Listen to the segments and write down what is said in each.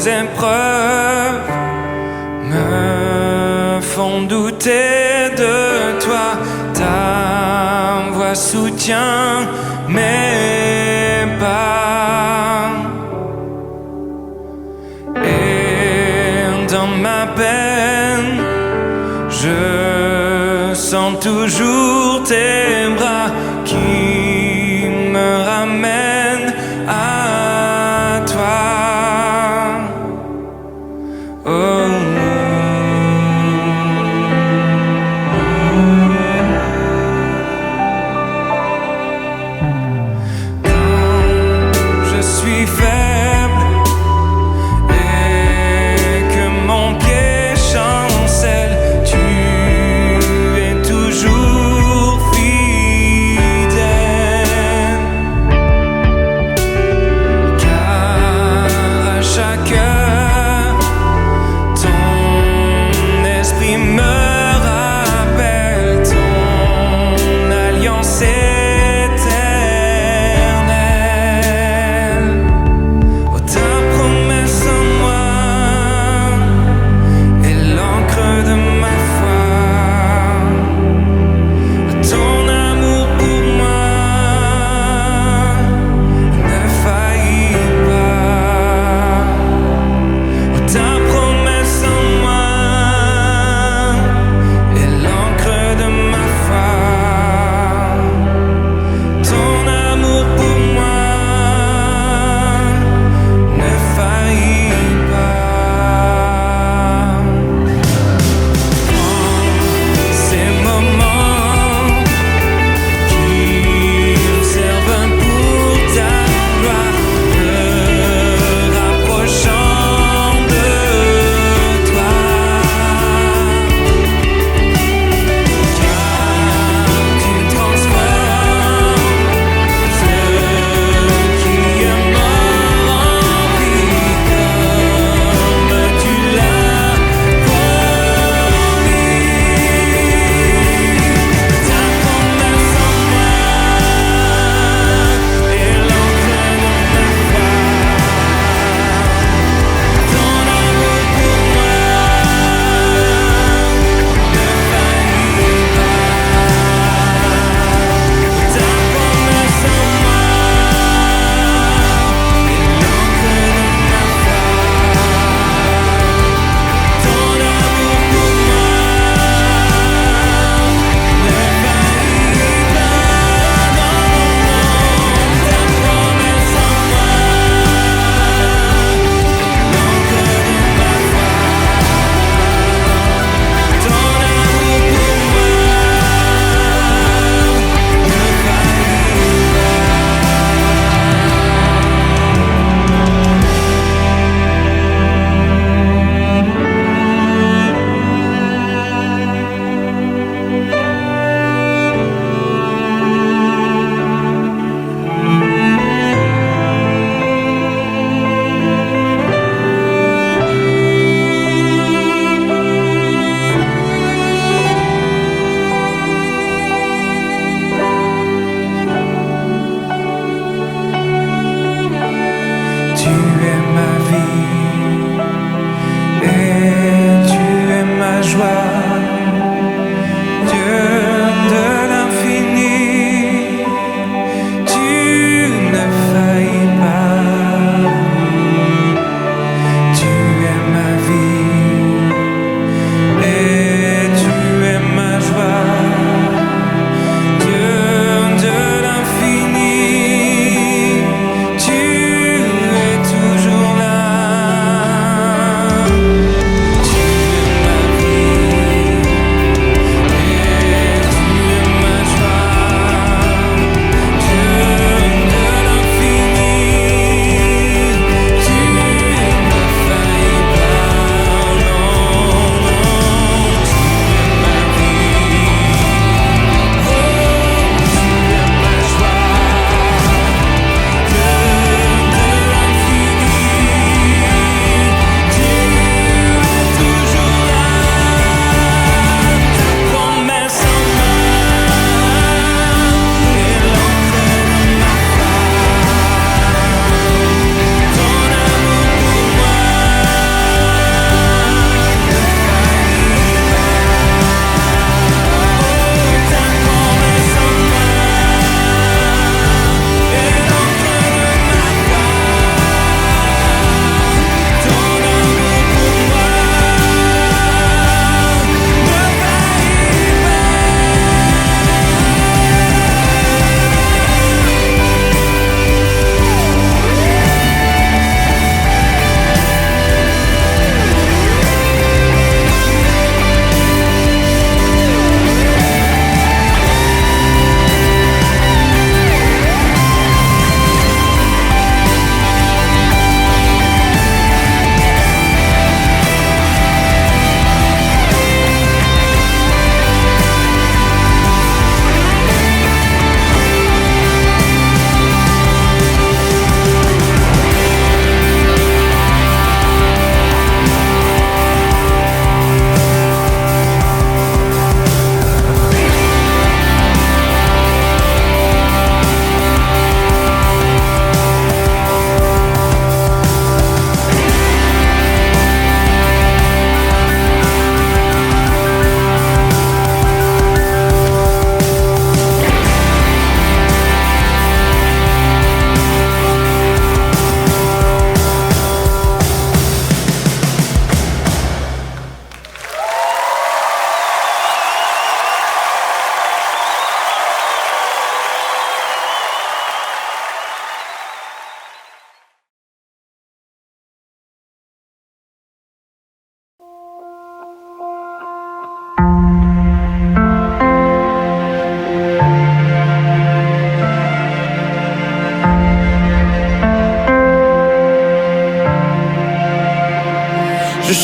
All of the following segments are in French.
épreuves me font douter de toi. Ta voix soutient mes pas. Et dans ma peine, je sens toujours tes bras qui me ramènent à toi. Oh. Feel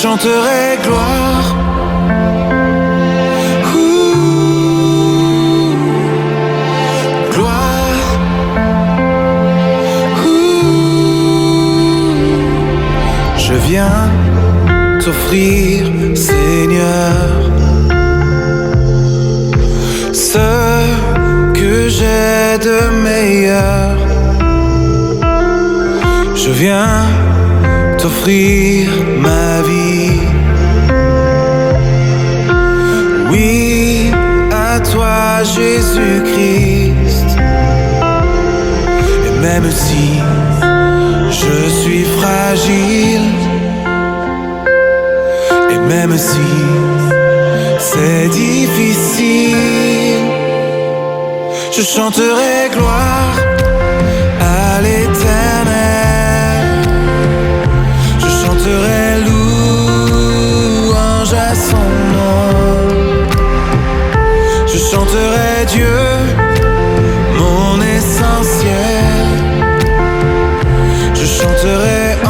chanterai gloire. Gloire. Je viens t'offrir, Seigneur, ce que j'ai de meilleur. Je viens t'offrir ma vie. Oui, à toi Jésus-Christ. Et même si je suis fragile, et même si c'est difficile, je chanterai gloire à l'Éternel. Je chanterai louange à son nom. Je chanterai Dieu, mon essentiel. Je chanterai en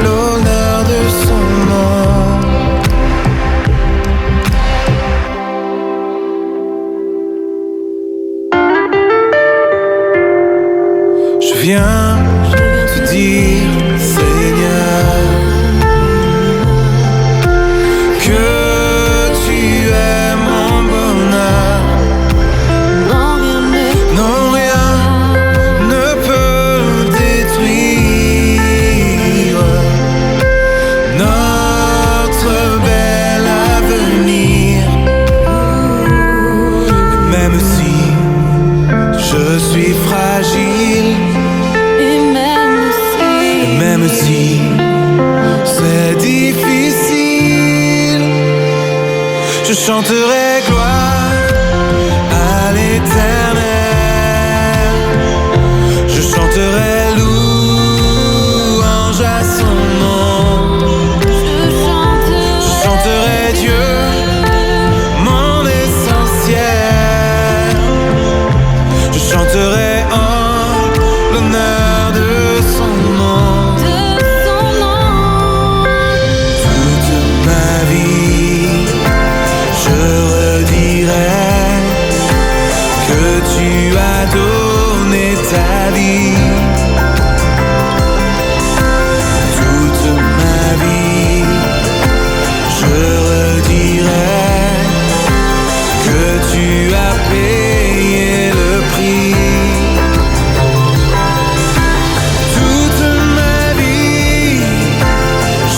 l'honneur de son nom. Je viens te dire, Seigneur, que tu es mon bonheur. Non, rien ne peut détruire notre bel avenir. Et même si je suis fragile, même si c'est difficile, je chanterai gloire à l'Éternel. Je chanterai louange à son nom. Je chanterai Dieu, mon essentiel. Je chanterai en l'honneur de son nom. Donner ta vie, toute ma vie, je redirai que tu as payé le prix. Toute ma vie,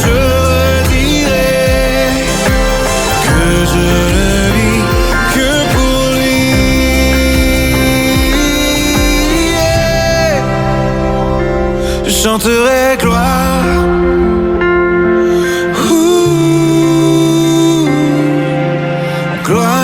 je redirai que je ne vis que pour lui. Je chanterai gloire. Gloire.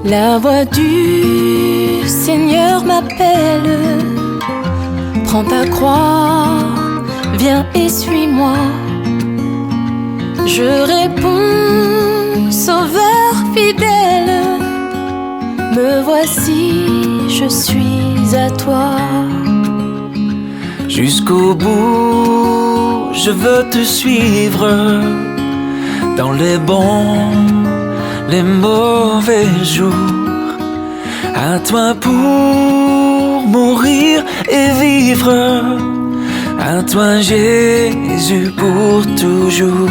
La voix du Seigneur m'appelle. Prends ta croix, viens et suis-moi. Je réponds, Sauveur fidèle, me voici, je suis à toi. Jusqu'au bout, je veux te suivre dans les bons, les mauvais jours. À toi pour mourir et vivre, à toi Jésus pour toujours.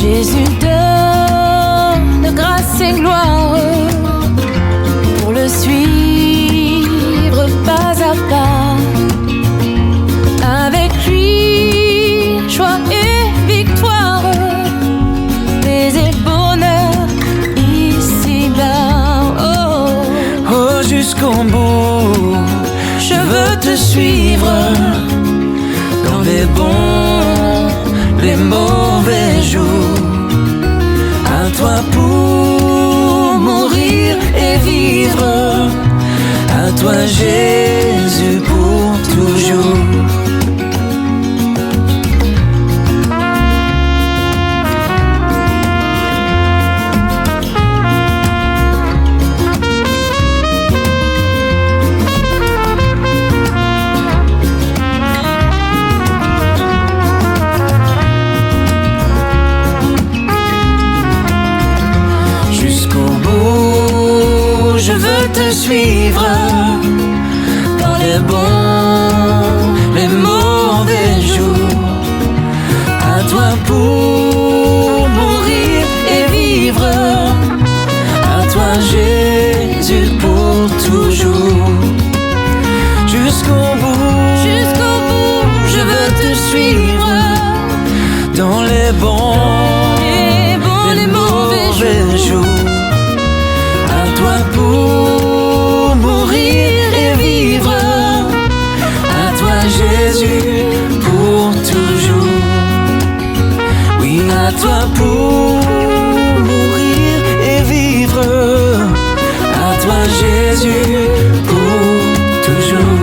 Jésus donne grâce et gloire pour le suivre pas à pas. Avec lui, joie et victoire, paix et bonheur, il suivre dans les bons, les mauvais jours. À toi pour mourir et vivre, à toi Jésus pour toujours. Je veux te suivre dans les bons, les mauvais jours. À toi pour mourir et vivre, à toi Jésus pour toujours. Jusqu'au bout, je veux te suivre dans les bons, les mauvais jours. À toi pour mourir et vivre, à toi Jésus pour toujours. Oui, à toi pour mourir et vivre, à toi Jésus pour toujours.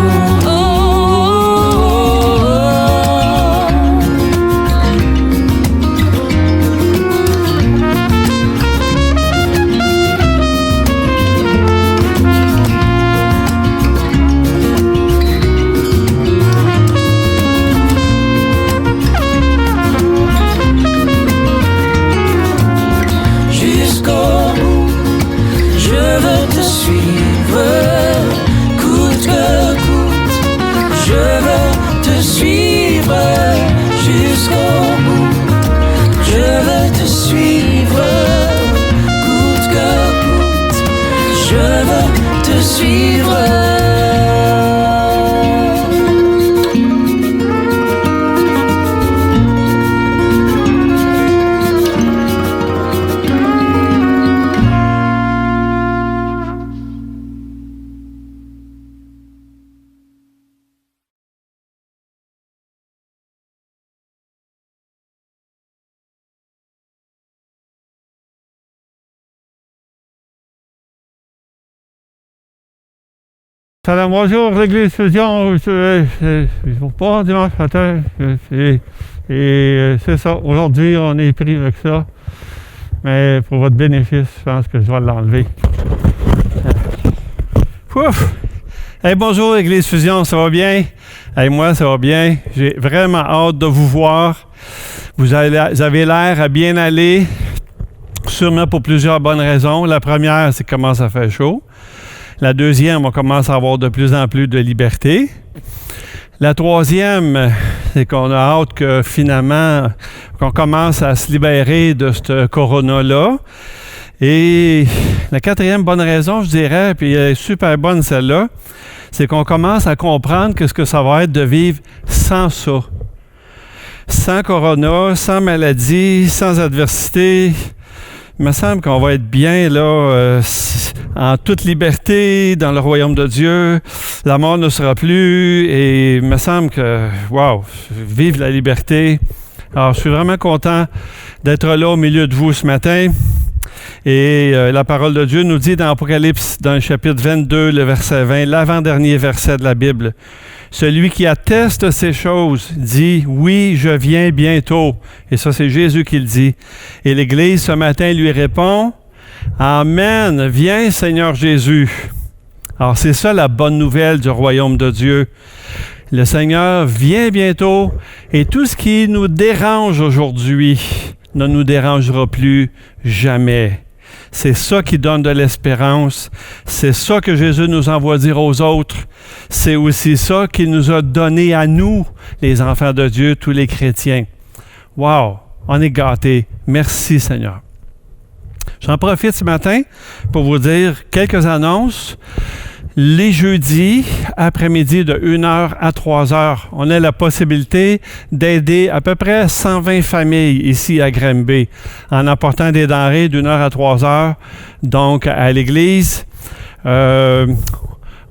Salam, bonjour l'Église Fusion, je vous parle dimanche matin et c'est ça, aujourd'hui on est pris avec ça, mais pour votre bénéfice, je pense que je vais l'enlever. Ouf! Hey, bonjour l'Église Fusion, ça va bien? Hey, moi ça va bien, j'ai vraiment hâte de vous voir, vous avez l'air à bien aller, sûrement pour plusieurs bonnes raisons. La première, c'est comment ça fait chaud. La deuxième, on commence à avoir de plus en plus de liberté. La troisième, c'est qu'on a hâte que finalement, qu'on commence à se libérer de ce corona-là. Et la quatrième bonne raison, je dirais, puis elle est super bonne celle-là, c'est qu'on commence à comprendre ce que ça va être de vivre sans ça. Sans corona, sans maladie, sans adversité. Il me semble qu'on va être bien là, en toute liberté, dans le royaume de Dieu. La mort ne sera plus et il me semble que, wow, vive la liberté. Alors, je suis vraiment content d'être là au milieu de vous ce matin. Et la parole de Dieu nous dit dans Apocalypse, dans le chapitre 22, le verset 20, l'avant-dernier verset de la Bible. Celui qui atteste ces choses dit « Oui, je viens bientôt ». Et ça, c'est Jésus qui le dit. Et l'Église, ce matin, lui répond « Amen, viens Seigneur Jésus ». Alors, c'est ça la bonne nouvelle du royaume de Dieu. Le Seigneur vient bientôt et tout ce qui nous dérange aujourd'hui ne nous dérangera plus jamais. C'est ça qui donne de l'espérance. C'est ça que Jésus nous envoie dire aux autres. C'est aussi ça qu'il nous a donné à nous, les enfants de Dieu, tous les chrétiens. Wow! On est gâtés. Merci Seigneur. J'en profite ce matin pour vous dire quelques annonces. Les jeudis, après-midi de 1h à 3h, on a la possibilité d'aider à peu près 120 familles ici à Granby en apportant des denrées d'1h à 3h, donc à l'église.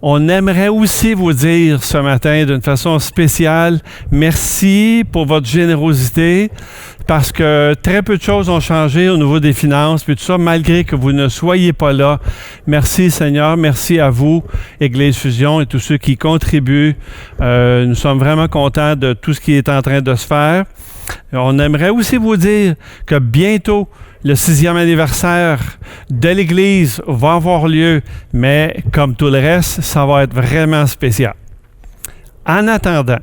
On aimerait aussi vous dire ce matin d'une façon spéciale, merci pour votre générosité, parce que très peu de choses ont changé au niveau des finances, puis tout ça, malgré que vous ne soyez pas là. Merci Seigneur, merci à vous, Église Fusion, et tous ceux qui contribuent. Nous sommes vraiment contents de tout ce qui est en train de se faire. On aimerait aussi vous dire que bientôt, le 6e anniversaire de l'Église va avoir lieu, mais comme tout le reste, ça va être vraiment spécial. En attendant,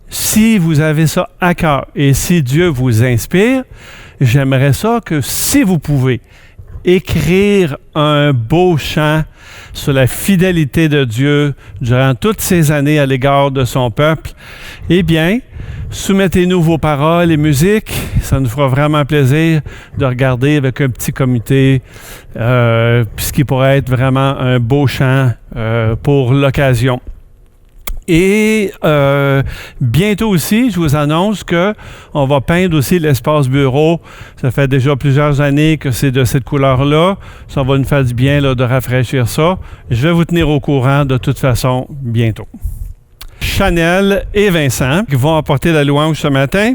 si vous avez ça à cœur et si Dieu vous inspire, j'aimerais ça que si vous pouvez, écrire un beau chant sur la fidélité de Dieu durant toutes ces années à l'égard de son peuple, eh bien, soumettez-nous vos paroles et musiques. Ça nous fera vraiment plaisir de regarder avec un petit comité ce qui pourrait être vraiment un beau chant pour l'occasion. Et bientôt aussi, je vous annonce qu'on va peindre aussi l'espace bureau. Ça fait déjà plusieurs années que c'est de cette couleur-là. Ça va nous faire du bien là, de rafraîchir ça. Je vais vous tenir au courant de toute façon bientôt. Chanel et Vincent qui vont apporter la louange ce matin.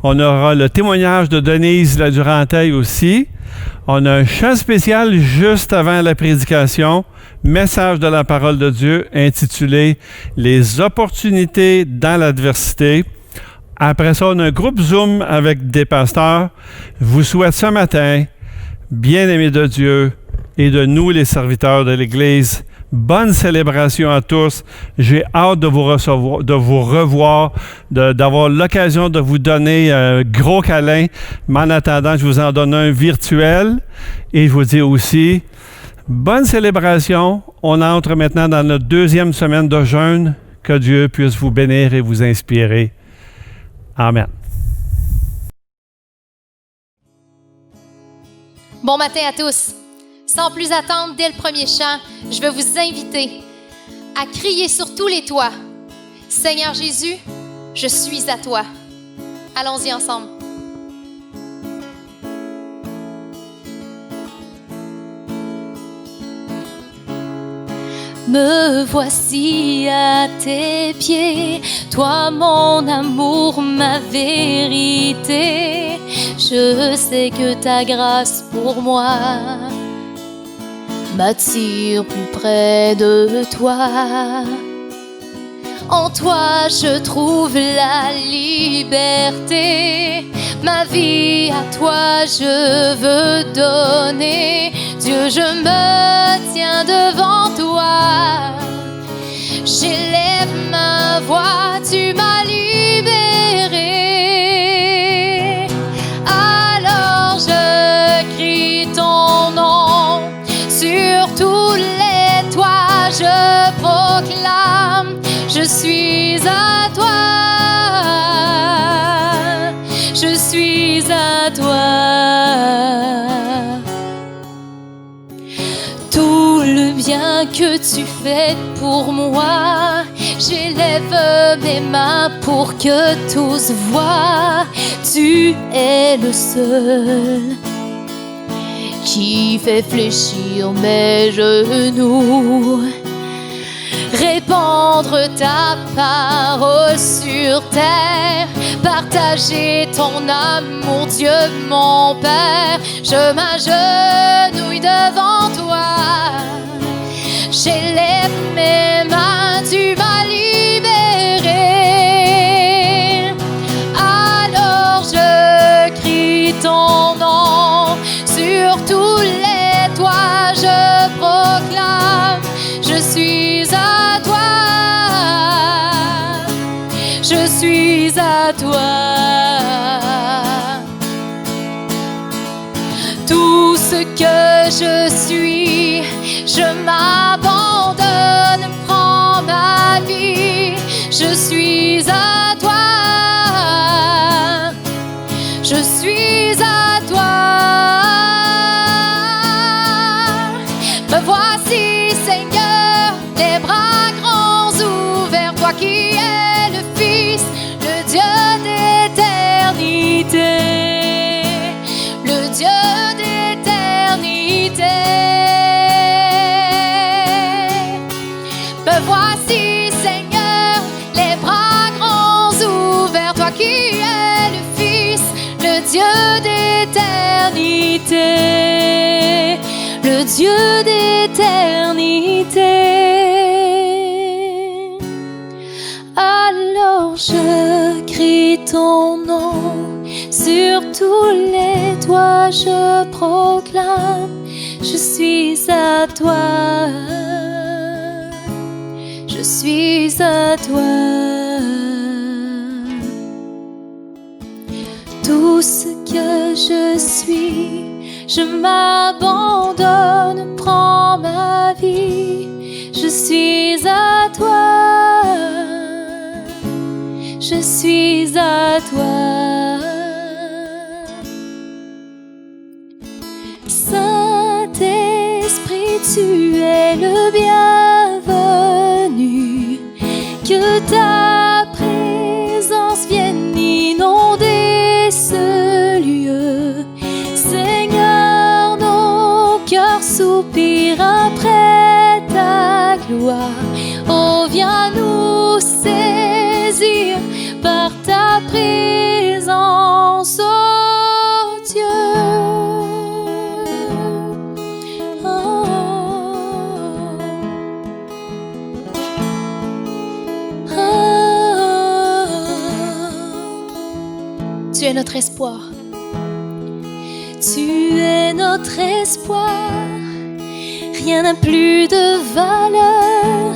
On aura le témoignage de Denise Ladurantaille aussi. On a un chant spécial juste avant la prédication, message de la parole de Dieu intitulé « Les opportunités dans l'adversité ». Après ça, on a un groupe Zoom avec des pasteurs. Je vous souhaite ce matin, bien-aimés de Dieu et de nous les serviteurs de l'Église, bonne célébration à tous. J'ai hâte de vous recevoir, de vous revoir, d'avoir l'occasion de vous donner un gros câlin. Mais en attendant, je vous en donne un virtuel. Et je vous dis aussi, bonne célébration. On entre maintenant dans notre 2e semaine de jeûne. Que Dieu puisse vous bénir et vous inspirer. Amen. Bon matin à tous. Sans plus attendre, dès le premier chant, je veux vous inviter à crier sur tous les toits. Seigneur Jésus, je suis à toi. Allons-y ensemble. Me voici à tes pieds, toi mon amour, ma vérité. Je sais que ta grâce pour moi m'attire plus près de toi. En toi je trouve la liberté. Ma vie à toi je veux donner. Dieu, je me tiens devant toi. J'élève ma voix, tu m'as libéré. Alors je crie ton nom sur tous les toits. Je proclame, je suis à toi. Je suis à toi. Tout le bien que tu fais pour moi, j'élève mes mains pour que tous voient. Tu es le seul qui fait fléchir mes genoux. Répandre ta parole sur terre, partager ton amour, Dieu mon Père. Je m'agenouille devant toi, j'élève mes mains, tu m'as libéré. Alors je crie ton nom sur tous les toits, je proclame, je suis à toi. Je suis à toi. Tout ce que je suis, je m'abandonne, prends ma vie. Je suis à toi. Je suis à toi. Me voici, Seigneur, les bras grands ouverts, toi qui es le Fils, le Dieu d'éternité, le Dieu d'éternité. d'éternité, le Dieu d'éternité. Alors je crie ton nom, sur tous les toits je proclame, je suis à toi, je suis à toi. Tout ce que je suis, je m'abandonne, prends ma vie, je suis à toi, je suis à toi. Saint-Esprit, tu es le bienvenu, que ta présence vienne inonder ce lieu. Seigneur, nos cœurs soupirent après ta gloire. Oh, viens nous saisir par ta présence, oh Dieu. Tu es notre espoir. Tu es notre espoir. Rien n'a plus de valeur.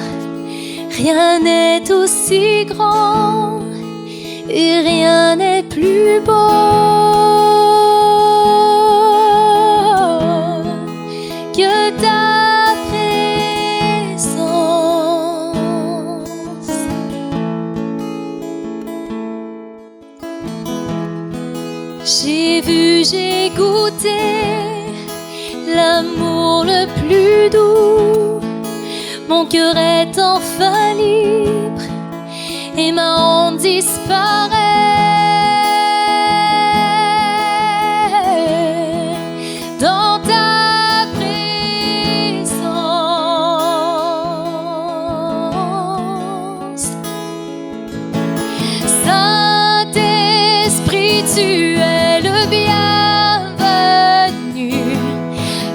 Rien n'est aussi grand. Et rien n'est plus beau que ta présence. J'ai vu, j'ai goûté l'amour le plus doux. Mon cœur est enfin libre et ma honte disparaît. Dans ta présence, Saint-Esprit, tu es le bienvenu,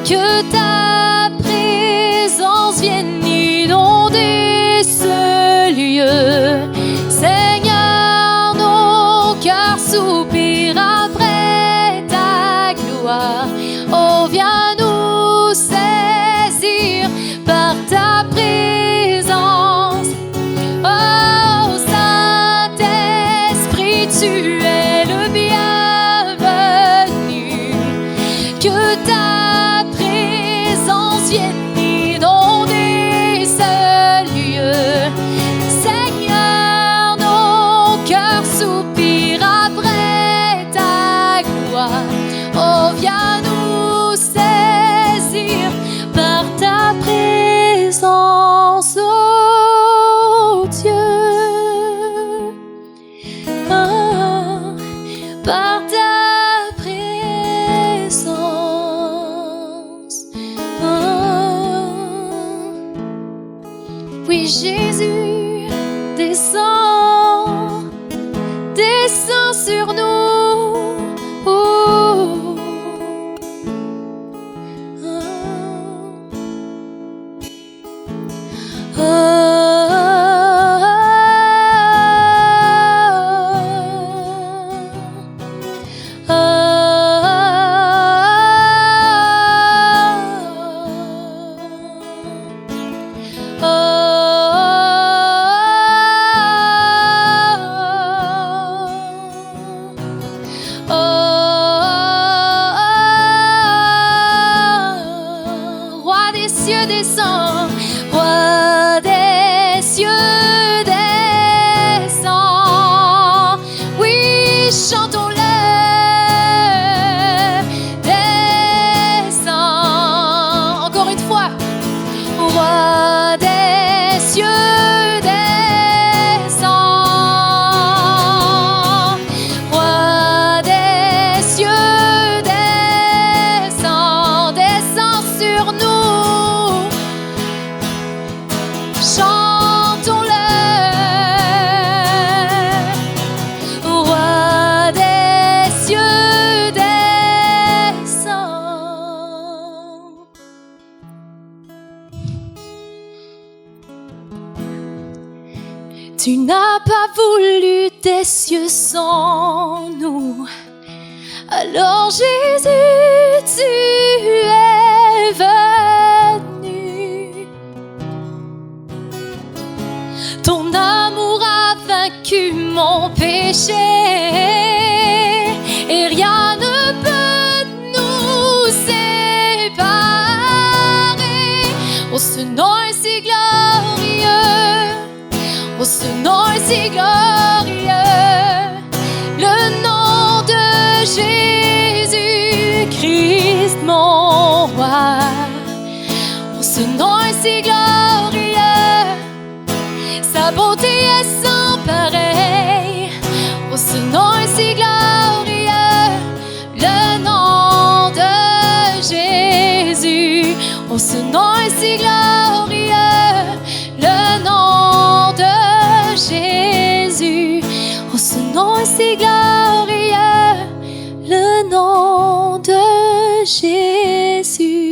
que ta présence vienne inonder ce lieu. Seigneur, nos cœurs soupirent après ta gloire. Oh, viens nous saisir par ta présence. Oh, Saint-Esprit, tu es le bienvenu, que ta présence vienne inonder ce lieu. Seigneur, nos cœurs soupirent après ta gloire. Oh, viens nous saisir par ta présence, oh Dieu. Ah, par ta présence. Ah. Oui, Jésus, descends, descends sur nous. Oh. n'a pas voulu des cieux sans nous. Alors Jésus, tu es venu. Ton amour a vaincu mon péché et rien ne peut nous séparer. Oh, ce nom est si glorieux, oh, ce nom est si glorieux, le nom de Jésus-Christ, mon roi. Oh, ce nom est si glorieux, sa beauté est sans pareil. Oh, ce nom est si glorieux, le nom de Jésus. Oh, ce nom est si glorieux, le nom de Jésus. Oh, ce nom est si glorieux, le nom de Jésus.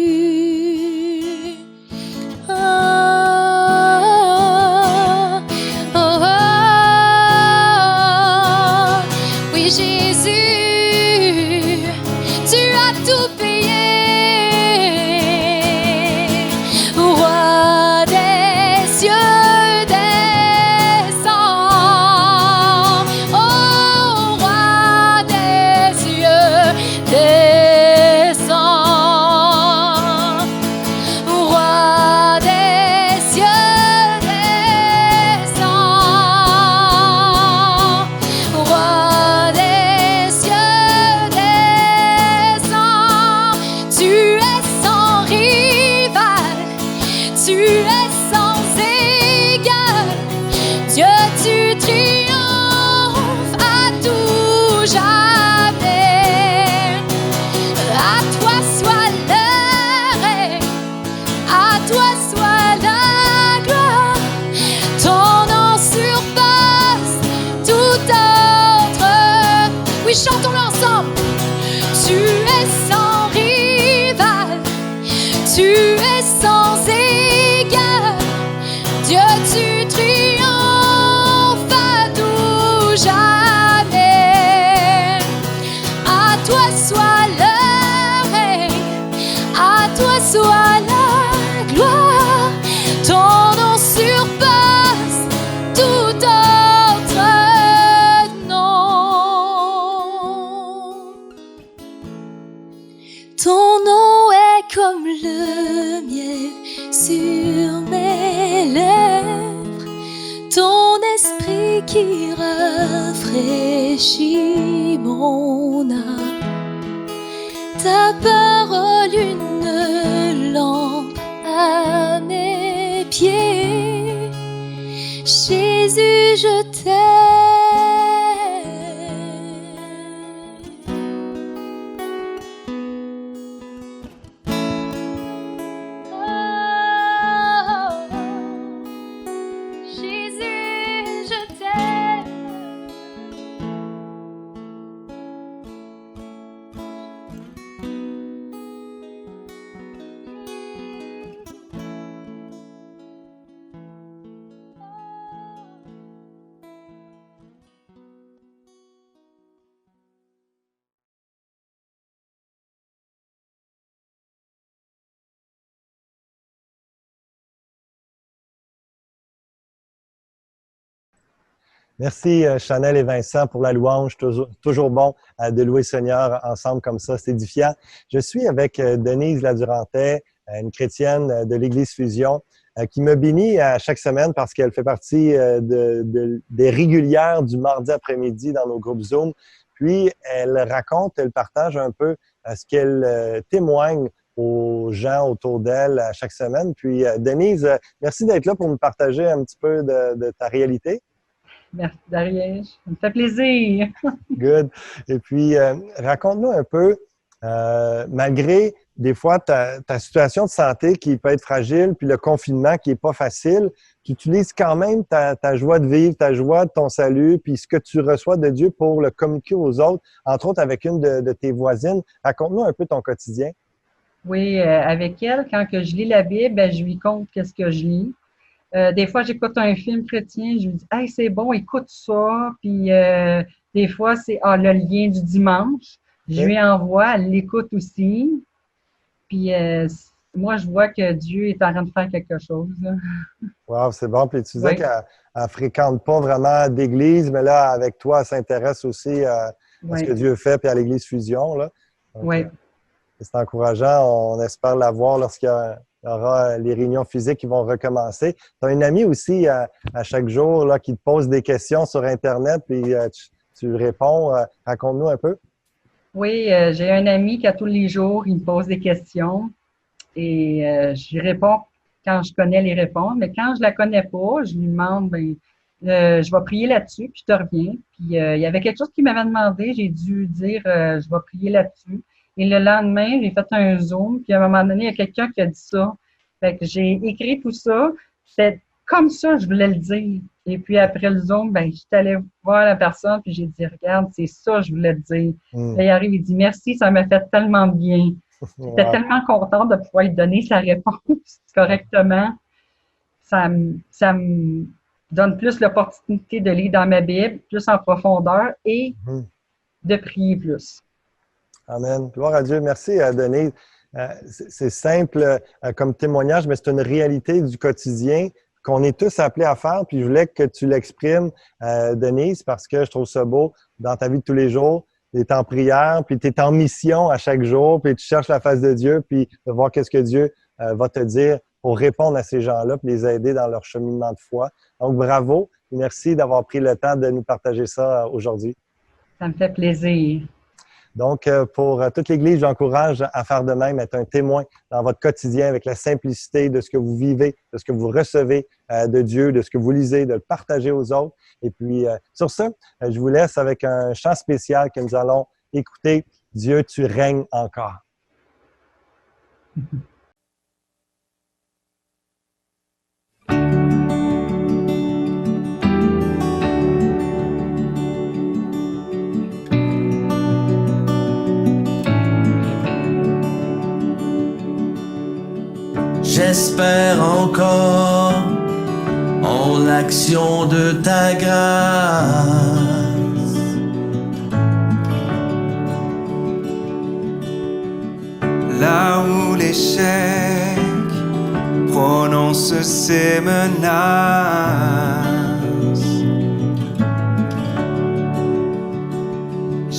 Ah, oh, oh, oui, Jésus, tu as tout payé. Roi des cieux, descends. Oh, roi des cieux, descends. Roi des cieux, descends. Roi des cieux, descends. Tu es sans rival, tu es sans égal. Dieu, tu triomphes à tout jamais. À toi soit le règne, à toi soit la gloire. Ton nom surpasse tout autre. Oui, chantons-le ensemble. Tu es sans rival, tu es sans égal. Dieu, tu triomphes à tout jamais. À toi soit le règne, à toi soit la gloire. Ton nom surpasse tout autre nom. Ton nom est comme le miel sur mes lèvres, ton esprit qui rafraîchit mon âme. Ta parole une lampe à mes pieds. Jésus, je t'aime. Oh, Jésus, je t'aime. Merci Chanel et Vincent pour la louange. Toujours bon de louer le Seigneur ensemble comme ça, c'est édifiant. Je suis avec Denise Ladurantais, une chrétienne de l'Église Fusion, qui me bénit à chaque semaine parce qu'elle fait partie des régulières du mardi après-midi dans nos groupes Zoom. Puis elle raconte, elle partage un peu ce qu'elle témoigne aux gens autour d'elle à chaque semaine. Puis Denise, merci d'être là pour nous partager un petit peu de ta réalité. Merci, Dariège. Ça me fait plaisir. Good. Et puis, raconte-nous un peu, malgré des fois ta situation de santé qui peut être fragile, puis le confinement qui n'est pas facile, tu utilises quand même ta joie de vivre, ta joie de ton salut, puis ce que tu reçois de Dieu pour le communiquer aux autres, entre autres avec une de tes voisines. Raconte-nous un peu ton quotidien. Oui, avec elle, quand que je lis la Bible, ben, je lui compte qu'est-ce que je lis. Des fois, j'écoute un film chrétien, je lui dis « Hey, c'est bon, écoute ça. » Puis des fois, c'est le lien du dimanche. Je lui envoie, elle l'écoute aussi. Puis moi, je vois que Dieu est en train de faire quelque chose. Wow, c'est bon. Puis tu disais Oui. qu'elle ne fréquente pas vraiment d'église, mais là, avec toi, elle s'intéresse aussi à ce que Dieu fait, puis à l'Église Fusion. Là. Donc, Oui. c'est encourageant. On espère la voir lorsqu'il y aura les réunions physiques qui vont recommencer. Tu as une amie aussi à chaque jour là, qui te pose des questions sur Internet, puis tu réponds. Raconte-nous un peu. Oui, j'ai un ami qui, à tous les jours, il me pose des questions et je lui réponds quand je connais les réponses. Mais quand je la connais pas, je lui demande, je vais prier là-dessus, puis je te reviens. Puis il y avait quelque chose qu'il m'avait demandé, j'ai dû dire, je vais prier là-dessus. Et le lendemain, j'ai fait un Zoom, puis à un moment donné, il y a quelqu'un qui a dit ça. Fait que j'ai écrit tout ça. C'est comme ça, je voulais le dire. Et puis après le Zoom, je suis allée voir la personne, puis j'ai dit, regarde, c'est ça, je voulais te dire. Là, il arrive, il dit, merci, ça m'a fait tellement bien. J'étais tellement contente de pouvoir lui donner sa réponse correctement. Ça me donne plus l'opportunité de lire dans ma Bible, plus en profondeur et de prier plus. Amen. Gloire à Dieu. Merci, Denise. C'est simple comme témoignage, mais c'est une réalité du quotidien qu'on est tous appelés à faire. Puis je voulais que tu l'exprimes, Denise, parce que je trouve ça beau dans ta vie de tous les jours. Tu es en prière, puis tu es en mission à chaque jour, puis tu cherches la face de Dieu, puis de voir qu'est-ce que Dieu va te dire pour répondre à ces gens-là, puis les aider dans leur cheminement de foi. Donc, bravo. Merci d'avoir pris le temps de nous partager ça aujourd'hui. Ça me fait plaisir. Donc, pour toute l'Église, j'encourage à faire de même, être un témoin dans votre quotidien avec la simplicité de ce que vous vivez, de ce que vous recevez de Dieu, de ce que vous lisez, de le partager aux autres. Et puis, sur ce, je vous laisse avec un chant spécial que nous allons écouter. Dieu, tu règnes encore. J'espère encore en l'action de ta grâce. Là où l'échec prononce ses menaces,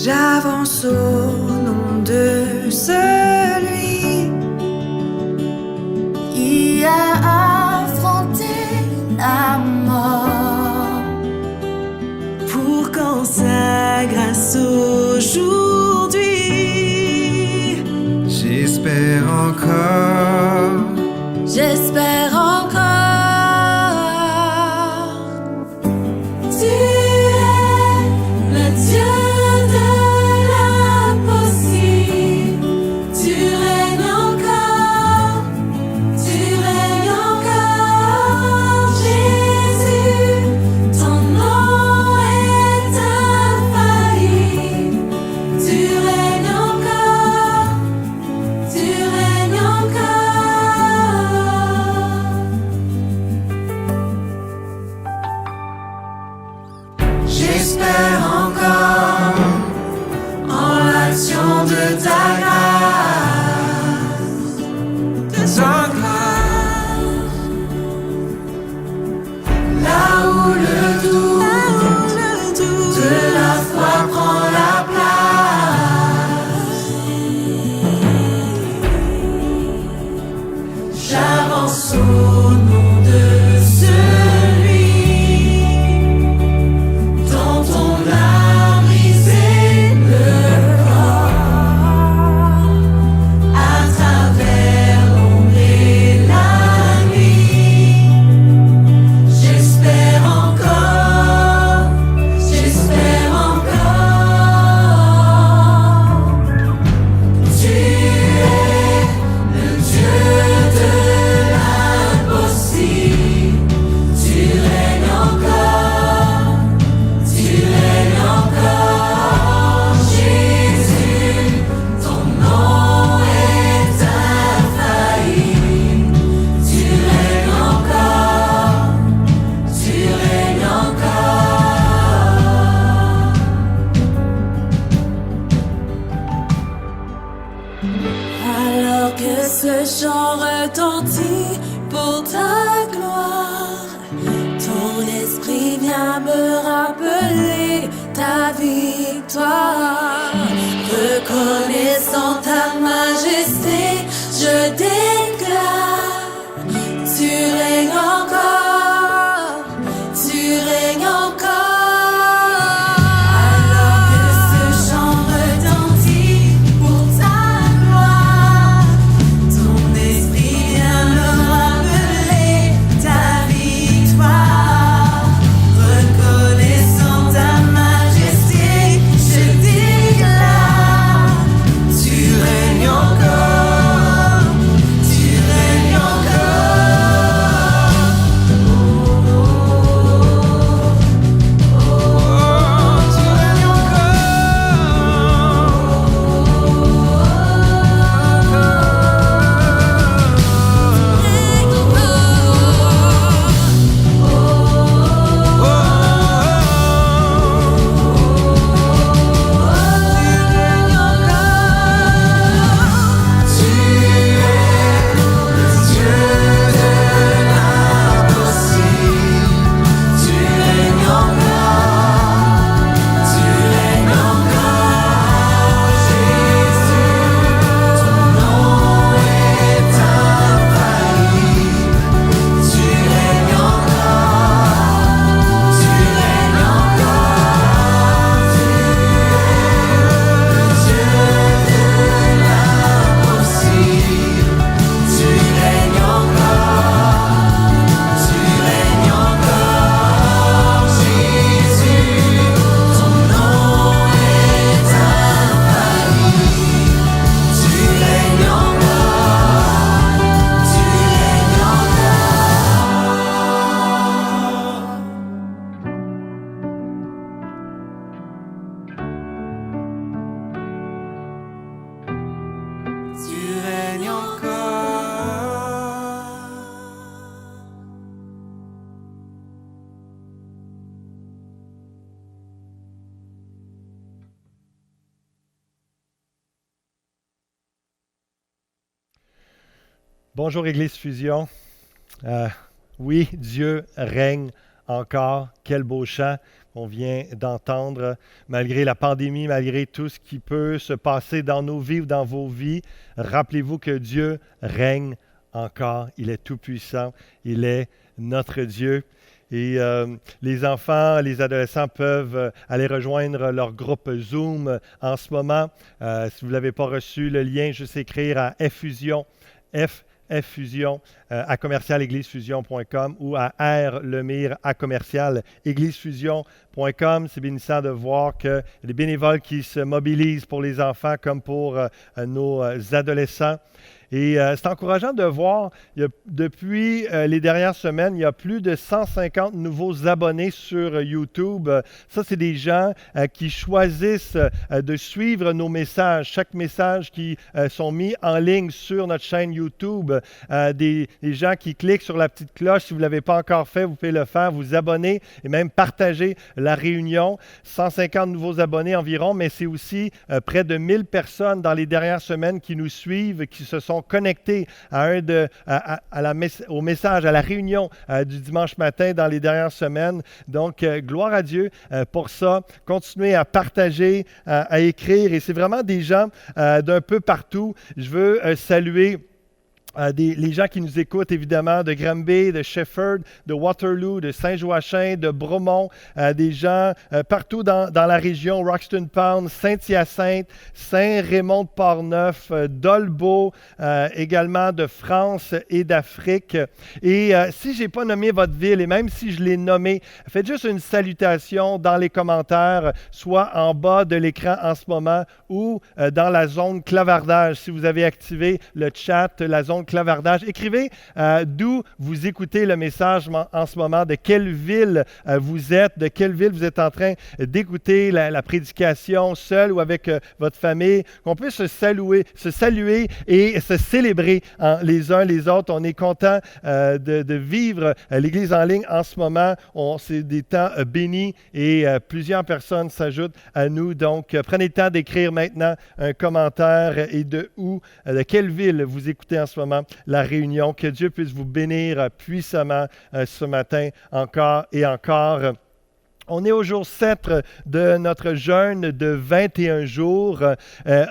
J'avance au nom de celui qui a affronté la mort pour qu'en sa grâce aujourd'hui j'espère encore. j'espère encore. Tu es le Dieu de l'impossible. Tu règnes encore. Tu règnes encore. Jésus, ton nom est infaillible. Tu règnes encore. Tu règnes encore. J'espère encore en l'action de ta grâce. De ta grâce. Là où le doute de la foi prend la place, j'avance au nom de celui dont on a brisé le corps. chant retentit pour ta gloire. Ton esprit vient me rappeler ta victoire. Reconnaissant ta majesté, je déclare, tu règnes encore, tu règnes encore. Alors que ce chant retentit pour ta gloire, ton esprit vient me rappeler ta victoire. Reconnaissant ta majesté, je déclare, tu règnes encore, tu règnes encore. Tu règnes encore. Bonjour Église Fusion. Oui, Dieu règne encore. Quel beau chant on vient d'entendre. Malgré la pandémie, malgré tout ce qui peut se passer dans nos vies ou dans vos vies, rappelez-vous que Dieu règne encore. Il est tout-puissant. Il est notre Dieu. Et les enfants, les adolescents peuvent aller rejoindre leur groupe Zoom en ce moment. Si vous ne l'avez pas reçu, le lien, juste écrire à Fusion, Fusion à commercial-églisefusion.com ou à rlemire à commercial-églisefusion.com. C'est bénissant de voir que les bénévoles qui se mobilisent pour les enfants comme pour nos adolescents. Et c'est encourageant de voir, depuis les dernières semaines, il y a plus de 150 nouveaux abonnés sur YouTube. Ça, c'est des gens qui choisissent de suivre nos messages. Chaque message qui sont mis en ligne sur notre chaîne YouTube. Des gens qui cliquent sur la petite cloche. Si vous ne l'avez pas encore fait, vous pouvez le faire, vous abonner et même partager la réunion. 150 nouveaux abonnés environ, mais c'est aussi près de 1000 personnes dans les dernières semaines qui nous suivent, qui se sont connectés au message, à la réunion du dimanche matin dans les dernières semaines. Donc, gloire à Dieu pour ça. Continuez à partager, à écrire. Et c'est vraiment des gens d'un peu partout. Je veux saluer les gens qui nous écoutent, évidemment, de Granby, de Shefford, de Waterloo, de Saint-Joachim, de Bromont, des gens partout dans la région, Roxton Pound, Saint-Hyacinthe, Saint-Raymond-de-Portneuf, d'Olbeau, également de France et d'Afrique. Et si je n'ai pas nommé votre ville, et même si je l'ai nommé, faites juste une salutation dans les commentaires, soit en bas de l'écran en ce moment ou dans la zone clavardage. Si vous avez activé le chat, la zone clavardage. Écrivez d'où vous écoutez le message en ce moment, de quelle ville vous êtes, de quelle ville vous êtes en train d'écouter la prédication seul ou avec votre famille, qu'on puisse se saluer et se célébrer les uns les autres. On est content de vivre l'Église en ligne en ce moment. C'est des temps bénis et plusieurs personnes s'ajoutent à nous. Donc, prenez le temps d'écrire maintenant un commentaire et de quelle ville vous écoutez en ce moment particulièrement la réunion. Que Dieu puisse vous bénir puissamment ce matin encore et encore. On est au jour 7 de notre jeûne de 21 jours,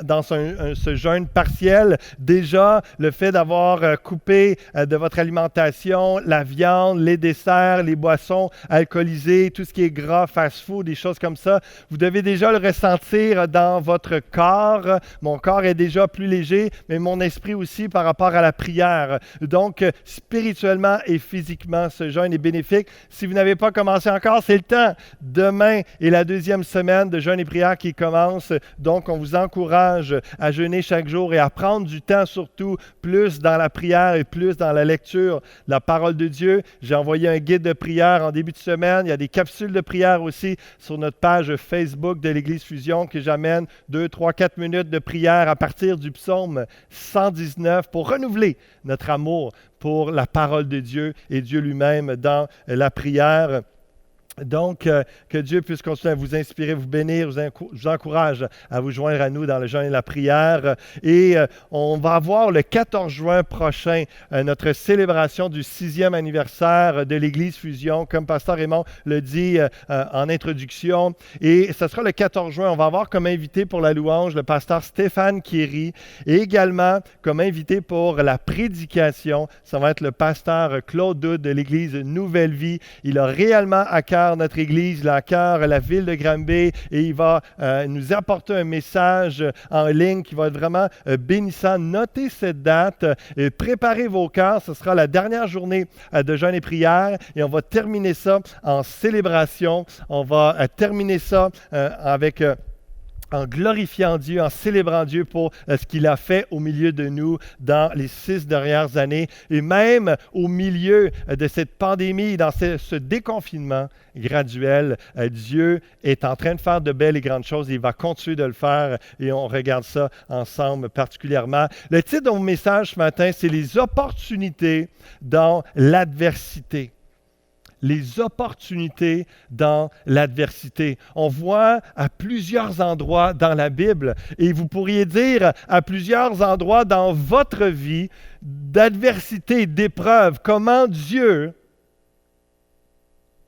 dans ce jeûne partiel. Déjà, le fait d'avoir coupé de votre alimentation la viande, les desserts, les boissons alcoolisées, tout ce qui est gras, fast-food, des choses comme ça, vous devez déjà le ressentir dans votre corps. Mon corps est déjà plus léger, mais mon esprit aussi par rapport à la prière. Donc, spirituellement et physiquement, ce jeûne est bénéfique. Si vous n'avez pas commencé encore, c'est le temps. Demain est la deuxième semaine de jeûne et prière qui commence. Donc, on vous encourage à jeûner chaque jour et à prendre du temps surtout plus dans la prière et plus dans la lecture de la parole de Dieu. J'ai envoyé un guide de prière en début de semaine. Il y a des capsules de prière aussi sur notre page Facebook de l'Église Fusion que j'amène 2, 3, 4 minutes de prière à partir du psaume 119 pour renouveler notre amour pour la parole de Dieu et Dieu lui-même dans la prière. Donc, que Dieu puisse continuer à vous inspirer, vous bénir. Je vous encourage à vous joindre à nous dans le jeûne et la prière. Et on va avoir le 14 juin prochain notre célébration du 6e anniversaire de l'Église Fusion, comme Pasteur Raymond le dit en introduction. Et ce sera le 14 juin. On va avoir comme invité pour la louange le pasteur Stéphane Kéry et également comme invité pour la prédication, ça va être le pasteur Claude Hood de l'Église Nouvelle Vie. Il a réellement à cœur notre Église, il a à cœur la ville de Granby et il va nous apporter un message en ligne qui va être vraiment bénissant. Notez cette date et préparez vos cœurs. Ce sera la dernière journée de jeûne et prière et on va terminer ça en célébration. On va terminer ça en glorifiant Dieu, en célébrant Dieu pour ce qu'il a fait au milieu de nous dans les 6 dernières années. Et même au milieu de cette pandémie, dans ce déconfinement graduel, Dieu est en train de faire de belles et grandes choses. Il va continuer de le faire et on regarde ça ensemble particulièrement. Le titre de mon message ce matin, c'est « Les opportunités dans l'adversité ». Les opportunités dans l'adversité. On voit à plusieurs endroits dans la Bible, et vous pourriez dire à plusieurs endroits dans votre vie, d'adversité, d'épreuve, comment Dieu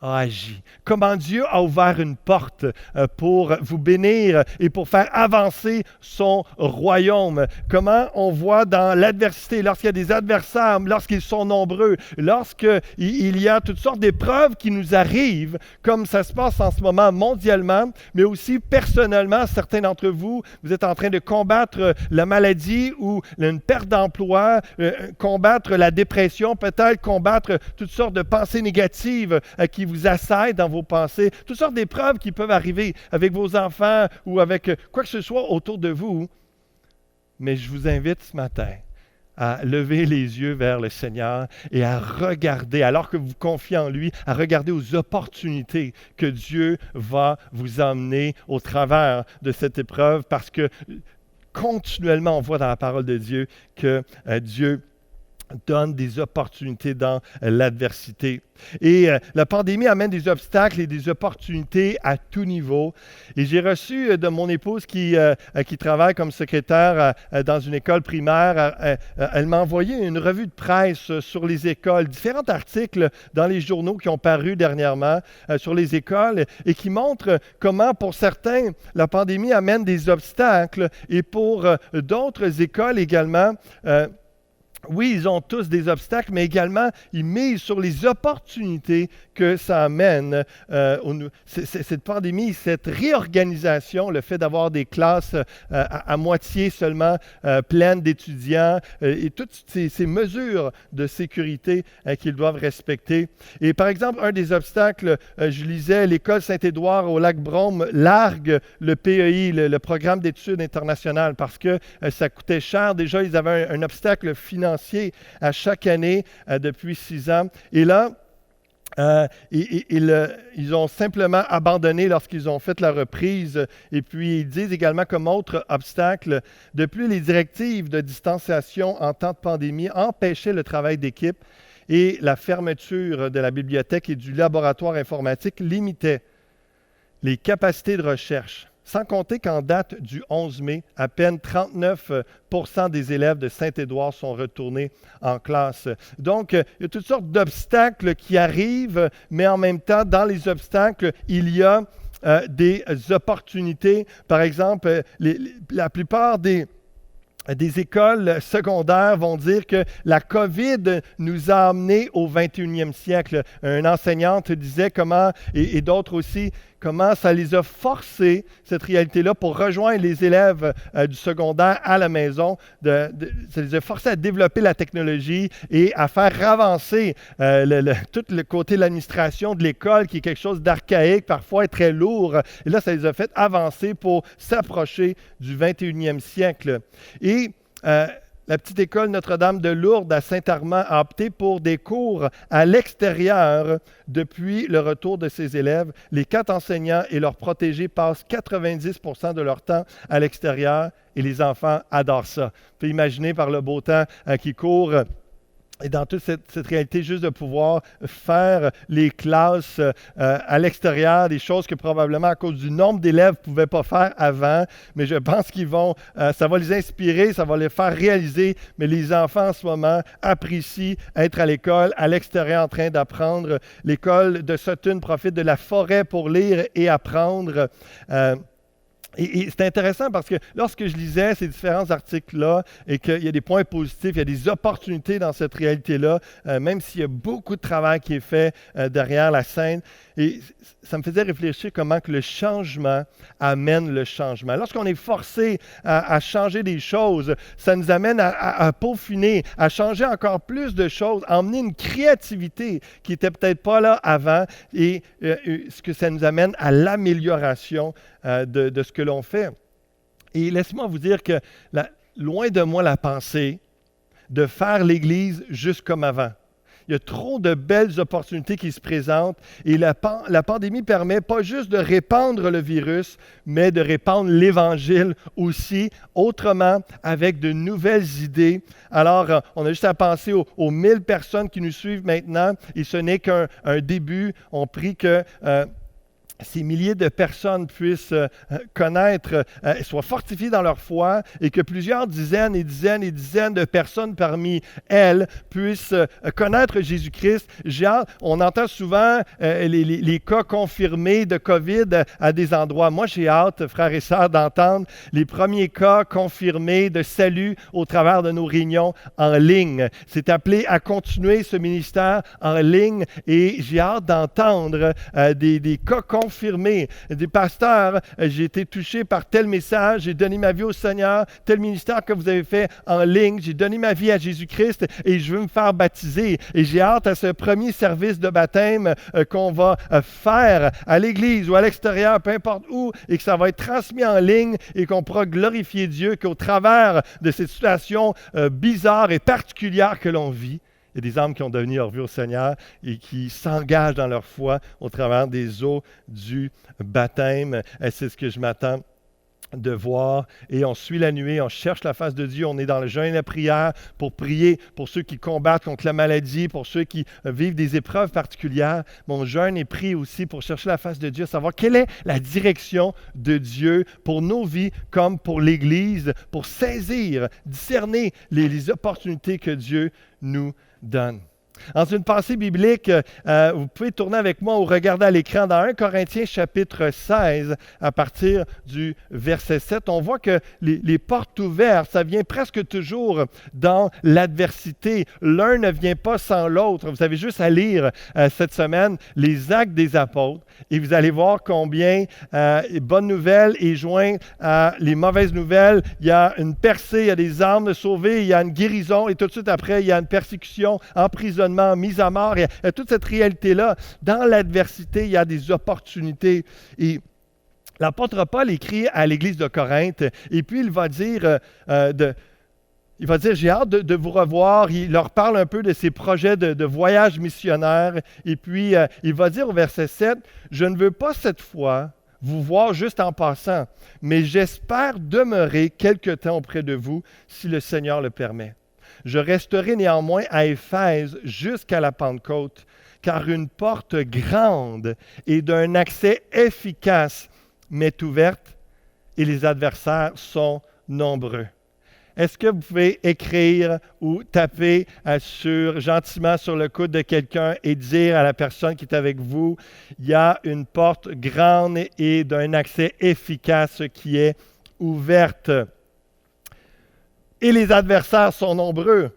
a agi, comment Dieu a ouvert une porte pour vous bénir et pour faire avancer son royaume. Comment on voit dans l'adversité, lorsqu'il y a des adversaires, lorsqu'ils sont nombreux, lorsqu'il y a toutes sortes d'épreuves qui nous arrivent, comme ça se passe en ce moment mondialement, mais aussi personnellement, certains d'entre vous, vous êtes en train de combattre la maladie ou une perte d'emploi, combattre la dépression, peut-être combattre toutes sortes de pensées négatives qui vous assaillent dans vos pensées, toutes sortes d'épreuves qui peuvent arriver avec vos enfants ou avec quoi que ce soit autour de vous. Mais je vous invite ce matin à lever les yeux vers le Seigneur et à regarder, alors que vous confiez en lui, à regarder aux opportunités que Dieu va vous emmener au travers de cette épreuve, parce que continuellement, on voit dans la parole de Dieu que Dieu donne des opportunités dans l'adversité. Et la pandémie amène des obstacles et des opportunités à tout niveau. Et j'ai reçu de mon épouse qui travaille comme secrétaire dans une école primaire, elle m'a envoyé une revue de presse sur les écoles, différents articles dans les journaux qui ont paru dernièrement sur les écoles et qui montrent comment, pour certains, la pandémie amène des obstacles et pour d'autres écoles également, oui, ils ont tous des obstacles, mais également, ils misent sur les opportunités que ça amène. Cette pandémie, cette réorganisation, le fait d'avoir des classes à moitié seulement pleines d'étudiants et toutes ces mesures de sécurité qu'ils doivent respecter. Et par exemple, un des obstacles, je lisais, l'école Saint-Édouard au Lac-Brome largue le PEI, le programme d'études internationales, parce que ça coûtait cher. Déjà, ils avaient un obstacle financier à chaque année depuis 6 ans. Et là, ils ont simplement abandonné lorsqu'ils ont fait la reprise. Et puis, ils disent également comme autre obstacle, de plus, les directives de distanciation en temps de pandémie empêchaient le travail d'équipe et la fermeture de la bibliothèque et du laboratoire informatique limitait les capacités de recherche Sans compter qu'en date du 11 mai, à peine 39% des élèves de Saint-Édouard sont retournés en classe. Donc, il y a toutes sortes d'obstacles qui arrivent, mais en même temps, dans les obstacles, il y a des opportunités. Par exemple, la plupart des écoles secondaires vont dire que la COVID nous a amenés au 21e siècle. Une enseignante disait comment, et d'autres aussi, comment ça les a forcés, cette réalité-là, pour rejoindre les élèves du secondaire à la maison. Ça les a forcés à développer la technologie et à faire avancer tout le côté de l'administration de l'école, qui est quelque chose d'archaïque, parfois très lourd. Et là, ça les a fait avancer pour s'approcher du 21e siècle. Et la petite école Notre-Dame de Lourdes à Saint-Armand a opté pour des cours à l'extérieur depuis le retour de ses élèves. Les 4 enseignants et leurs protégés passent 90% de leur temps à l'extérieur et les enfants adorent ça. Vous pouvez imaginer par le beau temps qui court. Et dans toute cette réalité, juste de pouvoir faire les classes à l'extérieur, des choses que probablement à cause du nombre d'élèves ne pouvaient pas faire avant, mais je pense ça va les inspirer, ça va les faire réaliser, mais les enfants en ce moment apprécient être à l'école, à l'extérieur en train d'apprendre. L'école de Sutton profite de la forêt pour lire et apprendre. Et c'est intéressant parce que lorsque je lisais ces différents articles-là et qu'il y a des points positifs, il y a des opportunités dans cette réalité-là, même s'il y a beaucoup de travail qui est fait derrière la scène. Et ça me faisait réfléchir comment que le changement amène le changement. Lorsqu'on est forcé à changer des choses, ça nous amène à peaufiner, à changer encore plus de choses, à emmener une créativité qui n'était peut-être pas là avant et ce que ça nous amène à l'amélioration de ce que l'on fait. Et laissez-moi vous dire que loin de moi la pensée de faire l'Église juste comme avant. Il y a trop de belles opportunités qui se présentent et la pandémie permet pas juste de répandre le virus, mais de répandre l'Évangile aussi, autrement, avec de nouvelles idées. Alors, on a juste à penser aux 1000 personnes qui nous suivent maintenant et ce n'est qu'un début. On prie que ces milliers de personnes puissent connaître, soient fortifiées dans leur foi et que plusieurs dizaines et dizaines et dizaines de personnes parmi elles puissent connaître Jésus-Christ. On entend souvent les cas confirmés de COVID à des endroits. Moi, j'ai hâte, frères et sœurs, d'entendre les premiers cas confirmés de salut au travers de nos réunions en ligne. C'est appelé à continuer ce ministère en ligne et j'ai hâte d'entendre des cas confirmé. Des pasteurs, j'ai été touché par tel message, j'ai donné ma vie au Seigneur, tel ministère que vous avez fait en ligne, j'ai donné ma vie à Jésus-Christ et je veux me faire baptiser. Et j'ai hâte à ce premier service de baptême qu'on va faire à l'Église ou à l'extérieur, peu importe où, et que ça va être transmis en ligne et qu'on pourra glorifier Dieu, qu'au travers de cette situation bizarre et particulière que l'on vit, il y a des âmes qui ont donné leur vie au Seigneur et qui s'engagent dans leur foi au travers des eaux du baptême. C'est ce que je m'attends de voir. Et on suit la nuée, on cherche la face de Dieu, on est dans le jeûne et la prière pour prier pour ceux qui combattent contre la maladie, pour ceux qui vivent des épreuves particulières. Mon jeûne et prie aussi pour chercher la face de Dieu, savoir quelle est la direction de Dieu pour nos vies comme pour l'Église, pour saisir, discerner les opportunités que Dieu nous donne. Dans une pensée biblique, vous pouvez tourner avec moi ou regarder à l'écran dans 1 Corinthiens chapitre 16, à partir du verset 7, on voit que les portes ouvertes, ça vient presque toujours dans l'adversité. L'un ne vient pas sans l'autre. Vous avez juste à lire cette semaine les Actes des Apôtres et vous allez voir combien bonnes nouvelles est joint à les mauvaises nouvelles. Il y a une percée, il y a des âmes sauvées, il y a une guérison et tout de suite après, il y a une persécution, emprisonnement, mise à mort. Il y a toute cette réalité-là. Dans l'adversité, il y a des opportunités. Et l'apôtre Paul écrit à l'Église de Corinthe et puis il va dire... j'ai hâte de vous revoir. Il leur parle un peu de ses projets de voyage missionnaire. Et puis, il va dire au verset 7, « Je ne veux pas cette fois vous voir juste en passant, mais j'espère demeurer quelque temps auprès de vous si le Seigneur le permet. Je resterai néanmoins à Éphèse jusqu'à la Pentecôte, car une porte grande et d'un accès efficace m'est ouverte, et les adversaires sont nombreux. Est-ce que vous pouvez écrire ou taper gentiment sur le coude de quelqu'un et dire à la personne qui est avec vous, il y a une porte grande et d'un accès efficace qui est ouverte. Et les adversaires sont nombreux.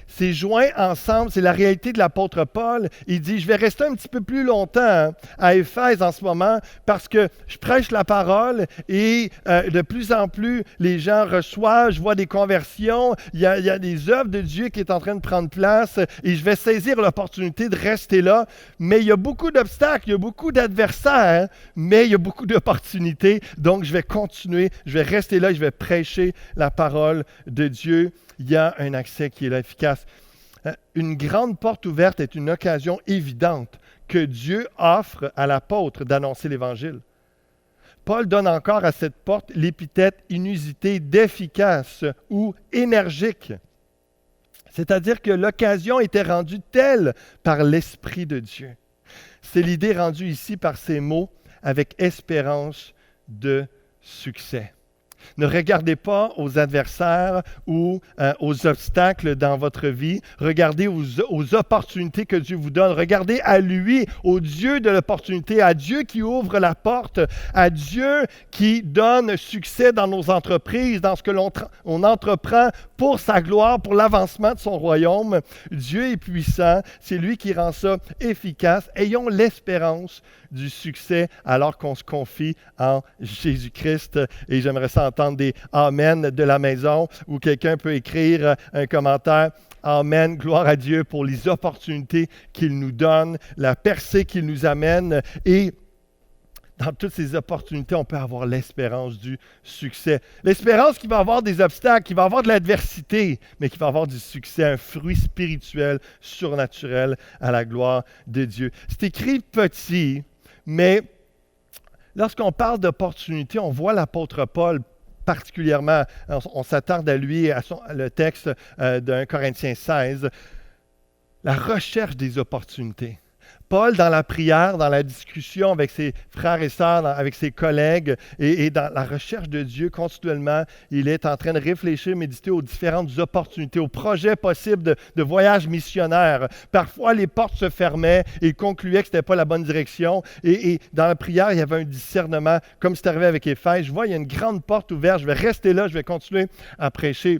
C'est joint ensemble, c'est la réalité de l'apôtre Paul. Il dit, je vais rester un petit peu plus longtemps à Éphèse en ce moment parce que je prêche la parole et de plus en plus les gens reçoivent, je vois des conversions, il y a des œuvres de Dieu qui sont en train de prendre place et je vais saisir l'opportunité de rester là. Mais il y a beaucoup d'obstacles, il y a beaucoup d'adversaires, mais il y a beaucoup d'opportunités. Donc je vais continuer, je vais rester là, je vais prêcher la parole de Dieu. Il y a un accès qui est là efficace. Une grande porte ouverte est une occasion évidente que Dieu offre à l'apôtre d'annoncer l'Évangile. Paul donne encore à cette porte l'épithète inusitée d'efficace ou énergique. C'est-à-dire que l'occasion était rendue telle par l'Esprit de Dieu. C'est l'idée rendue ici par ces mots avec espérance de succès. Ne regardez pas aux adversaires ou aux obstacles dans votre vie. Regardez aux opportunités que Dieu vous donne. Regardez à lui, au Dieu de l'opportunité, à Dieu qui ouvre la porte, à Dieu qui donne succès dans nos entreprises, dans ce que l'on entreprend pour sa gloire, pour l'avancement de son royaume. Dieu est puissant, c'est lui qui rend ça efficace. Ayons l'espérance du succès alors qu'on se confie en Jésus-Christ. Et j'aimerais ça entendre des « Amen » de la maison ou quelqu'un peut écrire un commentaire. Amen, gloire à Dieu pour les opportunités qu'il nous donne, la percée qu'il nous amène et dans toutes ces opportunités, on peut avoir l'espérance du succès. L'espérance qu'il va avoir des obstacles, qu'il va avoir de l'adversité, mais qu'il va avoir du succès, un fruit spirituel, surnaturel à la gloire de Dieu. C'est écrit petit, mais lorsqu'on parle d'opportunité, on voit l'apôtre Paul particulièrement, on s'attarde à lui, le texte de 1 Corinthiens 16, la recherche des opportunités. Paul, dans la prière, dans la discussion avec ses frères et sœurs, avec ses collègues et dans la recherche de Dieu, continuellement, il est en train de réfléchir, méditer aux différentes opportunités, aux projets possibles de voyage missionnaire. Parfois, les portes se fermaient et il concluait que ce n'était pas la bonne direction. Et dans la prière, il y avait un discernement, comme c'est arrivé avec Éphèse. Je vois, il y a une grande porte ouverte, je vais rester là, je vais continuer à prêcher.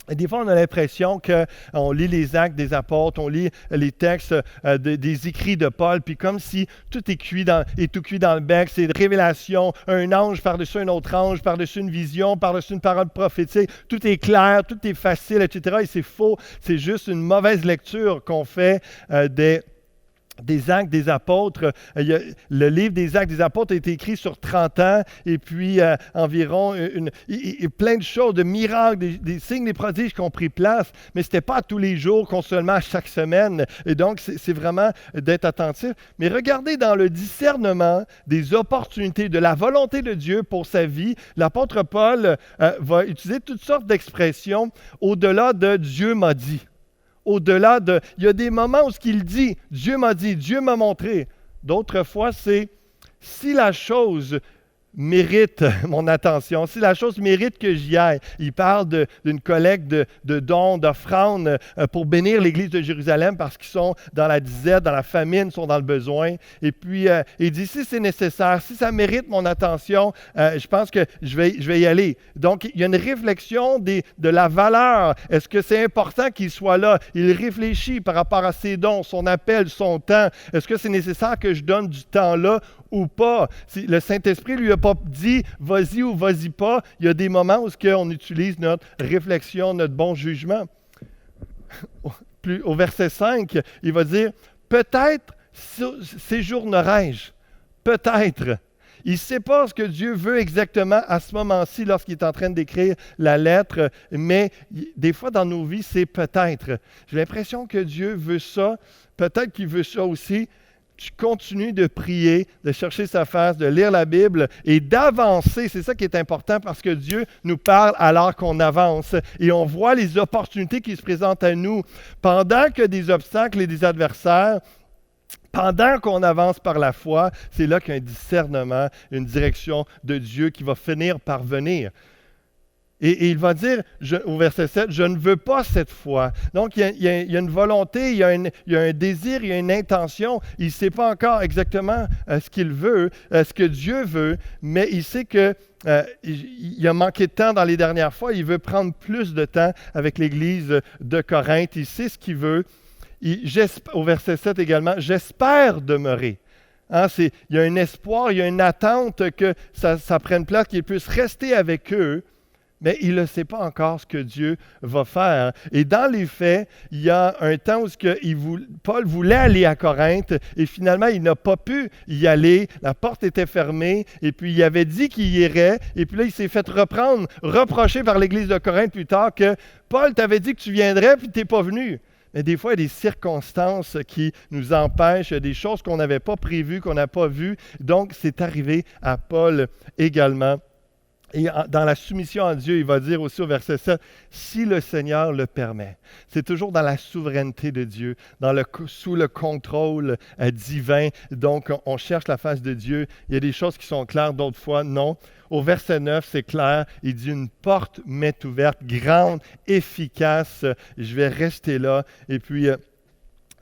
Et des fois, on a l'impression qu'on lit les actes des apôtres, on lit les textes des écrits de Paul, puis comme si tout est tout cuit dans le bec, c'est une révélation, un ange par-dessus un autre ange, par-dessus une vision, par-dessus une parole prophétique, tout est clair, tout est facile, etc. Et c'est faux, c'est juste une mauvaise lecture qu'on fait des Actes des Apôtres. Le livre des Actes des Apôtres a été écrit sur 30 ans et puis environ plein de choses, de miracles, des signes, des prodiges qui ont pris place, mais ce n'était pas à tous les jours, seulement à chaque semaine. Et donc, c'est vraiment d'être attentif. Mais regardez dans le discernement des opportunités, de la volonté de Dieu pour sa vie, l'apôtre Paul va utiliser toutes sortes d'expressions au-delà de « Dieu m'a dit ». Au-delà de... Il y a des moments où ce qu'il dit, Dieu m'a dit, Dieu m'a montré. D'autres fois, c'est si la chose mérite mon attention, si la chose mérite que j'y aille. Il parle d'une collecte de dons, d'offrandes pour bénir l'Église de Jérusalem parce qu'ils sont dans la disette, dans la famine, sont dans le besoin. Et puis, il dit, si c'est nécessaire, si ça mérite mon attention, je pense que je vais y aller. Donc, il y a une réflexion de la valeur. Est-ce que c'est important qu'il soit là? Il réfléchit par rapport à ses dons, son appel, son temps. Est-ce que c'est nécessaire que je donne du temps là ou pas? Si le Saint-Esprit lui a pas dit « vas-y » ou « vas-y pas », il y a des moments où on utilise notre réflexion, notre bon jugement. Au verset 5, il va dire « peut-être séjournerai-je ». Peut-être. Il ne sait pas ce que Dieu veut exactement à ce moment-ci lorsqu'il est en train d'écrire la lettre, mais des fois dans nos vies, c'est peut-être. J'ai l'impression que Dieu veut ça, peut-être qu'il veut ça aussi. Tu continues de prier, de chercher sa face, de lire la Bible et d'avancer. C'est ça qui est important parce que Dieu nous parle alors qu'on avance et on voit les opportunités qui se présentent à nous. Pendant que des obstacles et des adversaires Pendant qu'on avance par la foi, c'est là qu'il y a un discernement, une direction de Dieu qui va finir par venir. Et il va dire au verset 7, « Je ne veux pas cette foi. » Donc, il y a une volonté, il y a un désir, il y a une intention. Il ne sait pas encore exactement ce qu'il veut, ce que Dieu veut, mais il sait que il a manqué de temps dans les dernières fois. Il veut prendre plus de temps avec l'Église de Corinthe. Il sait ce qu'il veut. Au verset 7 également, « J'espère demeurer. » Il y a un espoir, il y a une attente que ça prenne place, qu'il puisse rester avec eux. Mais il ne sait pas encore ce que Dieu va faire. Et dans les faits, il y a un temps où Paul voulait aller à Corinthe et finalement, il n'a pas pu y aller. La porte était fermée et puis il avait dit qu'il y irait. Et puis là, il s'est fait reprocher par l'Église de Corinthe plus tard que Paul t'avait dit que tu viendrais puis tu n'es pas venu. Mais des fois, il y a des circonstances qui nous empêchent, des choses qu'on n'avait pas prévues, qu'on n'a pas vues. Donc, c'est arrivé à Paul également. Et dans la soumission à Dieu, il va dire aussi au verset 7, « Si le Seigneur le permet ». C'est toujours dans la souveraineté de Dieu, sous le contrôle divin. Donc, on cherche la face de Dieu. Il y a des choses qui sont claires, d'autres fois, non. Au verset 9, c'est clair. Il dit, « Une porte m'est ouverte, grande, efficace. Je vais rester là. » Et puis,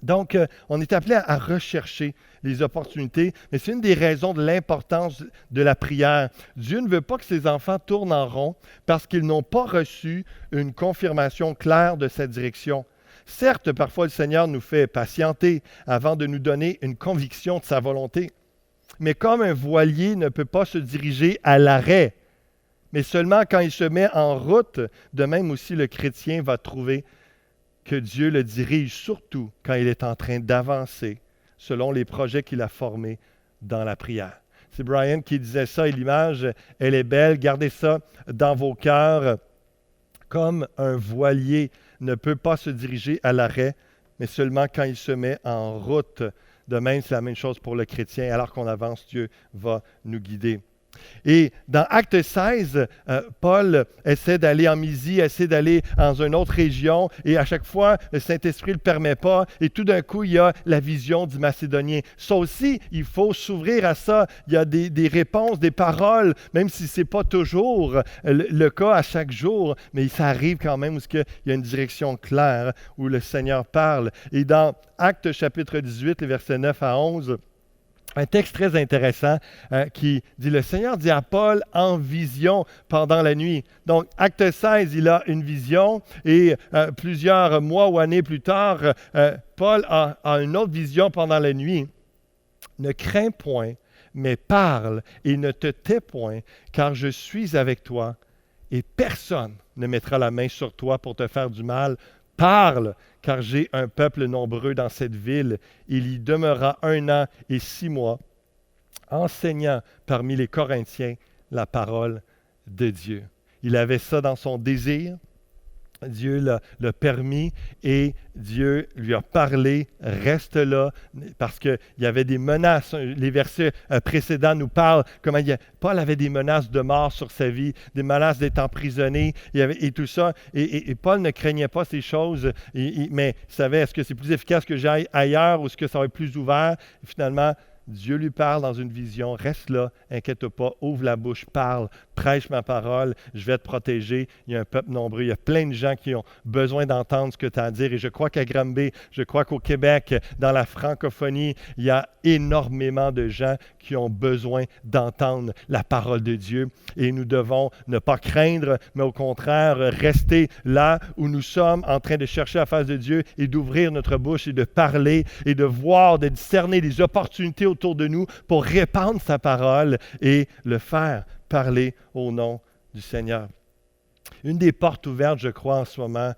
donc, on est appelé à rechercher les opportunités, mais c'est une des raisons de l'importance de la prière. Dieu ne veut pas que ses enfants tournent en rond parce qu'ils n'ont pas reçu une confirmation claire de sa direction. Certes, parfois le Seigneur nous fait patienter avant de nous donner une conviction de sa volonté, mais comme un voilier ne peut pas se diriger à l'arrêt, mais seulement quand il se met en route, de même aussi le chrétien va trouver que Dieu le dirige surtout quand il est en train d'avancer selon les projets qu'il a formés dans la prière. C'est Brian qui disait ça et l'image, elle est belle. Gardez ça dans vos cœurs. Comme un voilier ne peut pas se diriger à l'arrêt, mais seulement quand il se met en route. De même, c'est la même chose pour le chrétien. Alors qu'on avance, Dieu va nous guider. Et dans Acte 16, Paul essaie d'aller en Mysie, essaie d'aller dans une autre région, et à chaque fois, le Saint-Esprit ne le permet pas, et tout d'un coup, il y a la vision du Macédonien. Ça aussi, il faut s'ouvrir à ça. Il y a des réponses, des paroles, même si ce n'est pas toujours le cas à chaque jour, mais ça arrive quand même où il y a une direction claire, où le Seigneur parle. Et dans Acte chapitre 18, les versets 9 à 11, un texte très intéressant qui dit « Le Seigneur dit à Paul en vision pendant la nuit ». Donc, Acte 16, il a une vision et plusieurs mois ou années plus tard, Paul a une autre vision pendant la nuit. « Ne crains point, mais parle et ne te tais point, car je suis avec toi et personne ne mettra la main sur toi pour te faire du mal. Parle, car j'ai un peuple nombreux dans cette ville. Il y demeurera 1 an et 6 mois, enseignant parmi les Corinthiens la parole de Dieu. » Il avait ça dans son désir. Dieu l'a permis et Dieu lui a parlé, reste là, parce qu'il y avait des menaces. Les versets précédents nous parlent comment Paul avait des menaces de mort sur sa vie, des menaces d'être emprisonné et tout ça. Et Paul ne craignait pas ces choses, mais il savait, est-ce que c'est plus efficace que j'aille ailleurs ou est-ce que ça va être plus ouvert? Et finalement, Dieu lui parle dans une vision, reste là, inquiète pas, ouvre la bouche, parle, prêche ma parole, je vais te protéger. Il y a un peuple nombreux, il y a plein de gens qui ont besoin d'entendre ce que tu as à dire. Et je crois qu'à Granby, je crois qu'au Québec, dans la francophonie, il y a énormément de gens qui ont besoin d'entendre la parole de Dieu. Et nous devons ne pas craindre, mais au contraire, rester là où nous sommes en train de chercher la face de Dieu et d'ouvrir notre bouche et de parler et de voir, de discerner les opportunités autour de nous pour répandre sa parole et le faire parler au nom du Seigneur. Une des portes ouvertes, je crois, en ce moment,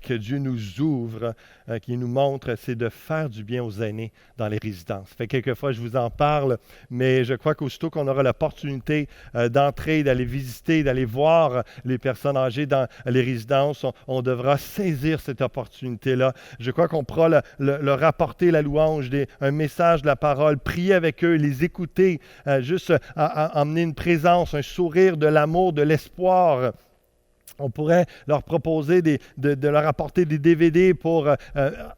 que Dieu nous ouvre, qui nous montre, c'est de faire du bien aux aînés dans les résidences. Ça fait quelquefois, je vous en parle, mais je crois qu'aussitôt qu'on aura l'opportunité d'entrer, d'aller visiter, d'aller voir les personnes âgées dans les résidences, on devra saisir cette opportunité-là. Je crois qu'on pourra leur apporter la louange, un message de la parole, prier avec eux, les écouter, juste emmener une présence, un sourire, de l'amour, de l'espoir. On pourrait leur proposer de leur apporter des DVD pour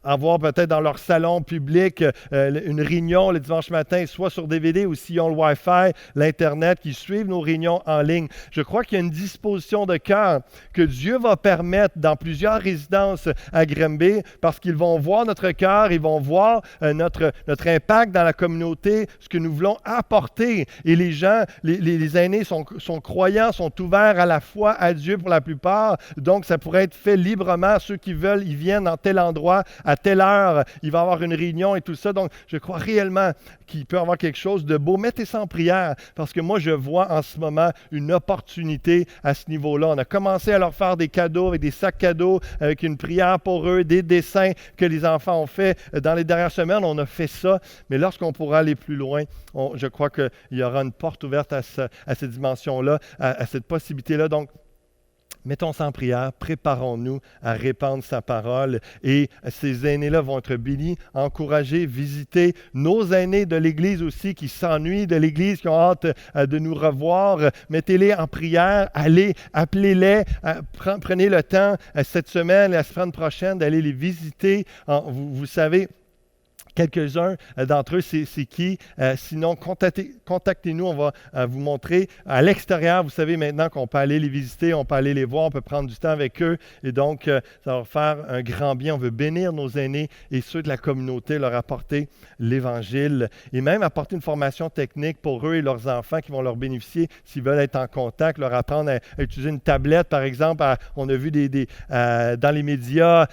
avoir peut-être dans leur salon public une réunion le dimanche matin, soit sur DVD ou s'ils ont le Wi-Fi, l'Internet, qui suivent nos réunions en ligne. Je crois qu'il y a une disposition de cœur que Dieu va permettre dans plusieurs résidences à Granby parce qu'ils vont voir notre cœur, ils vont voir notre impact dans la communauté, ce que nous voulons apporter. Et les gens, les aînés sont croyants, sont ouverts à la foi à Dieu pour la plupart. Donc, ça pourrait être fait librement. Ceux qui veulent, ils viennent dans tel endroit, à telle heure, il va y avoir une réunion et tout ça. Donc, je crois réellement qu'il peut y avoir quelque chose de beau. Mettez ça en prière, parce que moi, je vois en ce moment une opportunité à ce niveau-là. On a commencé à leur faire des cadeaux, avec des sacs cadeaux, avec une prière pour eux, des dessins que les enfants ont fait. Dans les dernières semaines, on a fait ça. Mais lorsqu'on pourra aller plus loin, je crois qu'il y aura une porte ouverte à cette dimension-là, à cette possibilité-là. Donc, mettons ça en prière, préparons-nous à répandre sa parole et ces aînés-là vont être bénis, encouragés, visiter nos aînés de l'Église aussi qui s'ennuient de l'Église, qui ont hâte de nous revoir. Mettez-les en prière, allez, appelez-les, prenez le temps cette semaine, la semaine prochaine d'aller les visiter. Vous savez, quelques-uns d'entre eux, c'est qui? Sinon, contactez-nous, on va vous montrer. À l'extérieur, vous savez maintenant qu'on peut aller les visiter, on peut aller les voir, on peut prendre du temps avec eux. Et donc, ça va faire un grand bien. On veut bénir nos aînés et ceux de la communauté, leur apporter l'Évangile et même apporter une formation technique pour eux et leurs enfants qui vont leur bénéficier s'ils veulent être en contact, leur apprendre à utiliser une tablette, par exemple. On a vu dans les médias,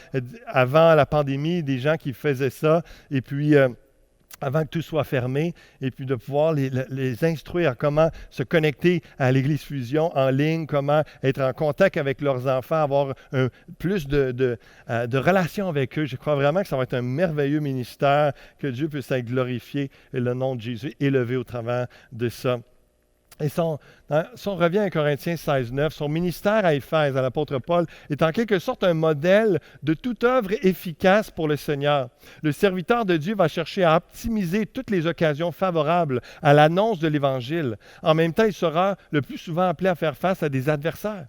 avant la pandémie, des gens qui faisaient ça. Et puis, avant que tout soit fermé, et puis de pouvoir les instruire à comment se connecter à l'Église Fusion en ligne, comment être en contact avec leurs enfants, avoir plus de relations avec eux. Je crois vraiment que ça va être un merveilleux ministère, que Dieu puisse être glorifié et le nom de Jésus élevé au travers de ça. Et si on revient à Corinthiens 16:9, son ministère à Éphèse, à l'apôtre Paul, est en quelque sorte un modèle de toute œuvre efficace pour le Seigneur. Le serviteur de Dieu va chercher à optimiser toutes les occasions favorables à l'annonce de l'Évangile. En même temps, il sera le plus souvent appelé à faire face à des adversaires.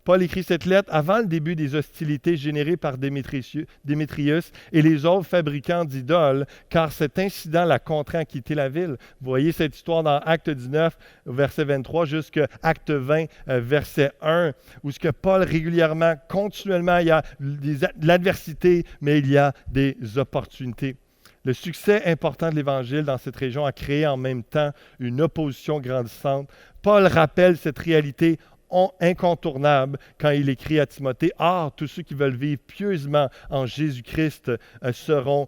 Paul écrit cette lettre avant le début des hostilités générées par Démétrius et les autres fabricants d'idoles, car cet incident l'a contraint à quitter la ville. Vous voyez cette histoire dans Acte 19, verset 23, jusqu'à Acte 20, verset 1, où ce que Paul régulièrement, continuellement, il y a de l'adversité, mais il y a des opportunités. Le succès important de l'Évangile dans cette région a créé en même temps une opposition grandissante. Paul rappelle cette réalité incontournable quand il écrit à Timothée: « Or, tous ceux qui veulent vivre pieusement en Jésus-Christ seront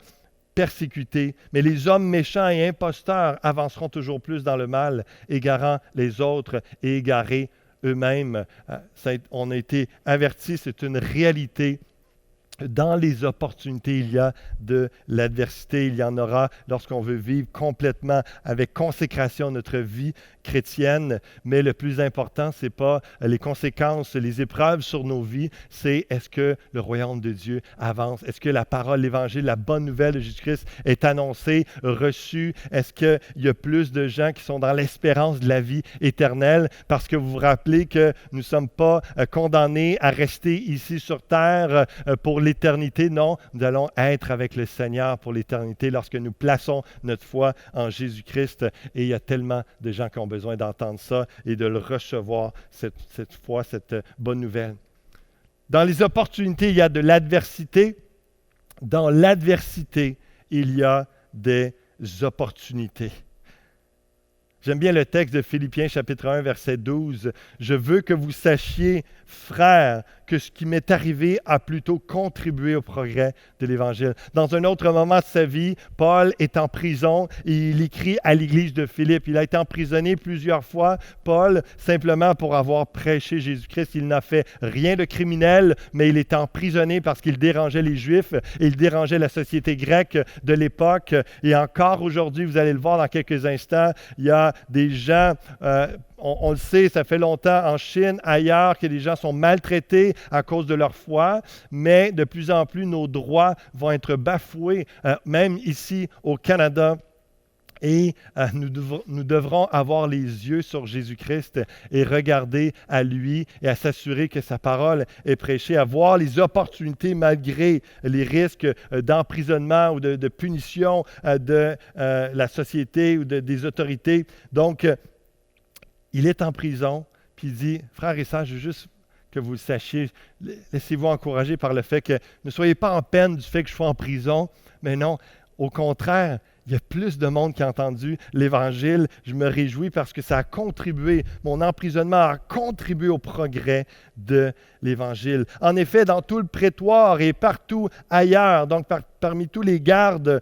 persécutés, mais les hommes méchants et imposteurs avanceront toujours plus dans le mal, égarant les autres et égarés eux-mêmes. » On a été avertis, c'est une réalité. Dans les opportunités, il y a de l'adversité. Il y en aura lorsqu'on veut vivre complètement avec consécration notre vie chrétienne. Mais le plus important, ce n'est pas les conséquences, les épreuves sur nos vies, c'est est-ce que le royaume de Dieu avance? Est-ce que la parole, l'Évangile, la bonne nouvelle de Jésus-Christ est annoncée, reçue? Est-ce qu'il y a plus de gens qui sont dans l'espérance de la vie éternelle? Parce que vous vous rappelez que nous ne sommes pas condamnés à rester ici sur terre pour l'éternité. Non, nous allons être avec le Seigneur pour l'éternité lorsque nous plaçons notre foi en Jésus-Christ. Et il y a tellement de gens qui ont besoin d'entendre ça et de le recevoir, cette foi, cette bonne nouvelle. Dans les opportunités, il y a de l'adversité. Dans l'adversité, il y a des opportunités. J'aime bien le texte de Philippiens chapitre 1, verset 12. « Je veux que vous sachiez, frères, que ce qui m'est arrivé a plutôt contribué au progrès de l'Évangile. » Dans un autre moment de sa vie, Paul est en prison et il écrit à l'église de Philippe. Il a été emprisonné plusieurs fois, Paul, simplement pour avoir prêché Jésus-Christ. Il n'a fait rien de criminel, mais il est emprisonné parce qu'il dérangeait les Juifs et il dérangeait la société grecque de l'époque. Et encore aujourd'hui, vous allez le voir dans quelques instants, il y a des gens, on le sait, ça fait longtemps en Chine, ailleurs, que les gens sont maltraités à cause de leur foi, mais de plus en plus, nos droits vont être bafoués, même ici au Canada. Et nous devrons avoir les yeux sur Jésus-Christ et regarder à lui et à s'assurer que sa parole est prêchée, à voir les opportunités malgré les risques d'emprisonnement ou de punition de la société ou des autorités. Donc, il est en prison, puis il dit, frères et sœurs, je veux juste que vous le sachiez, laissez-vous encourager par le fait que ne soyez pas en peine du fait que je sois en prison, mais non, au contraire, il y a plus de monde qui a entendu l'Évangile. Je me réjouis parce que ça a contribué, mon emprisonnement a contribué au progrès de l'Évangile. En effet, dans tout le prétoire et partout ailleurs, donc parmi tous les gardes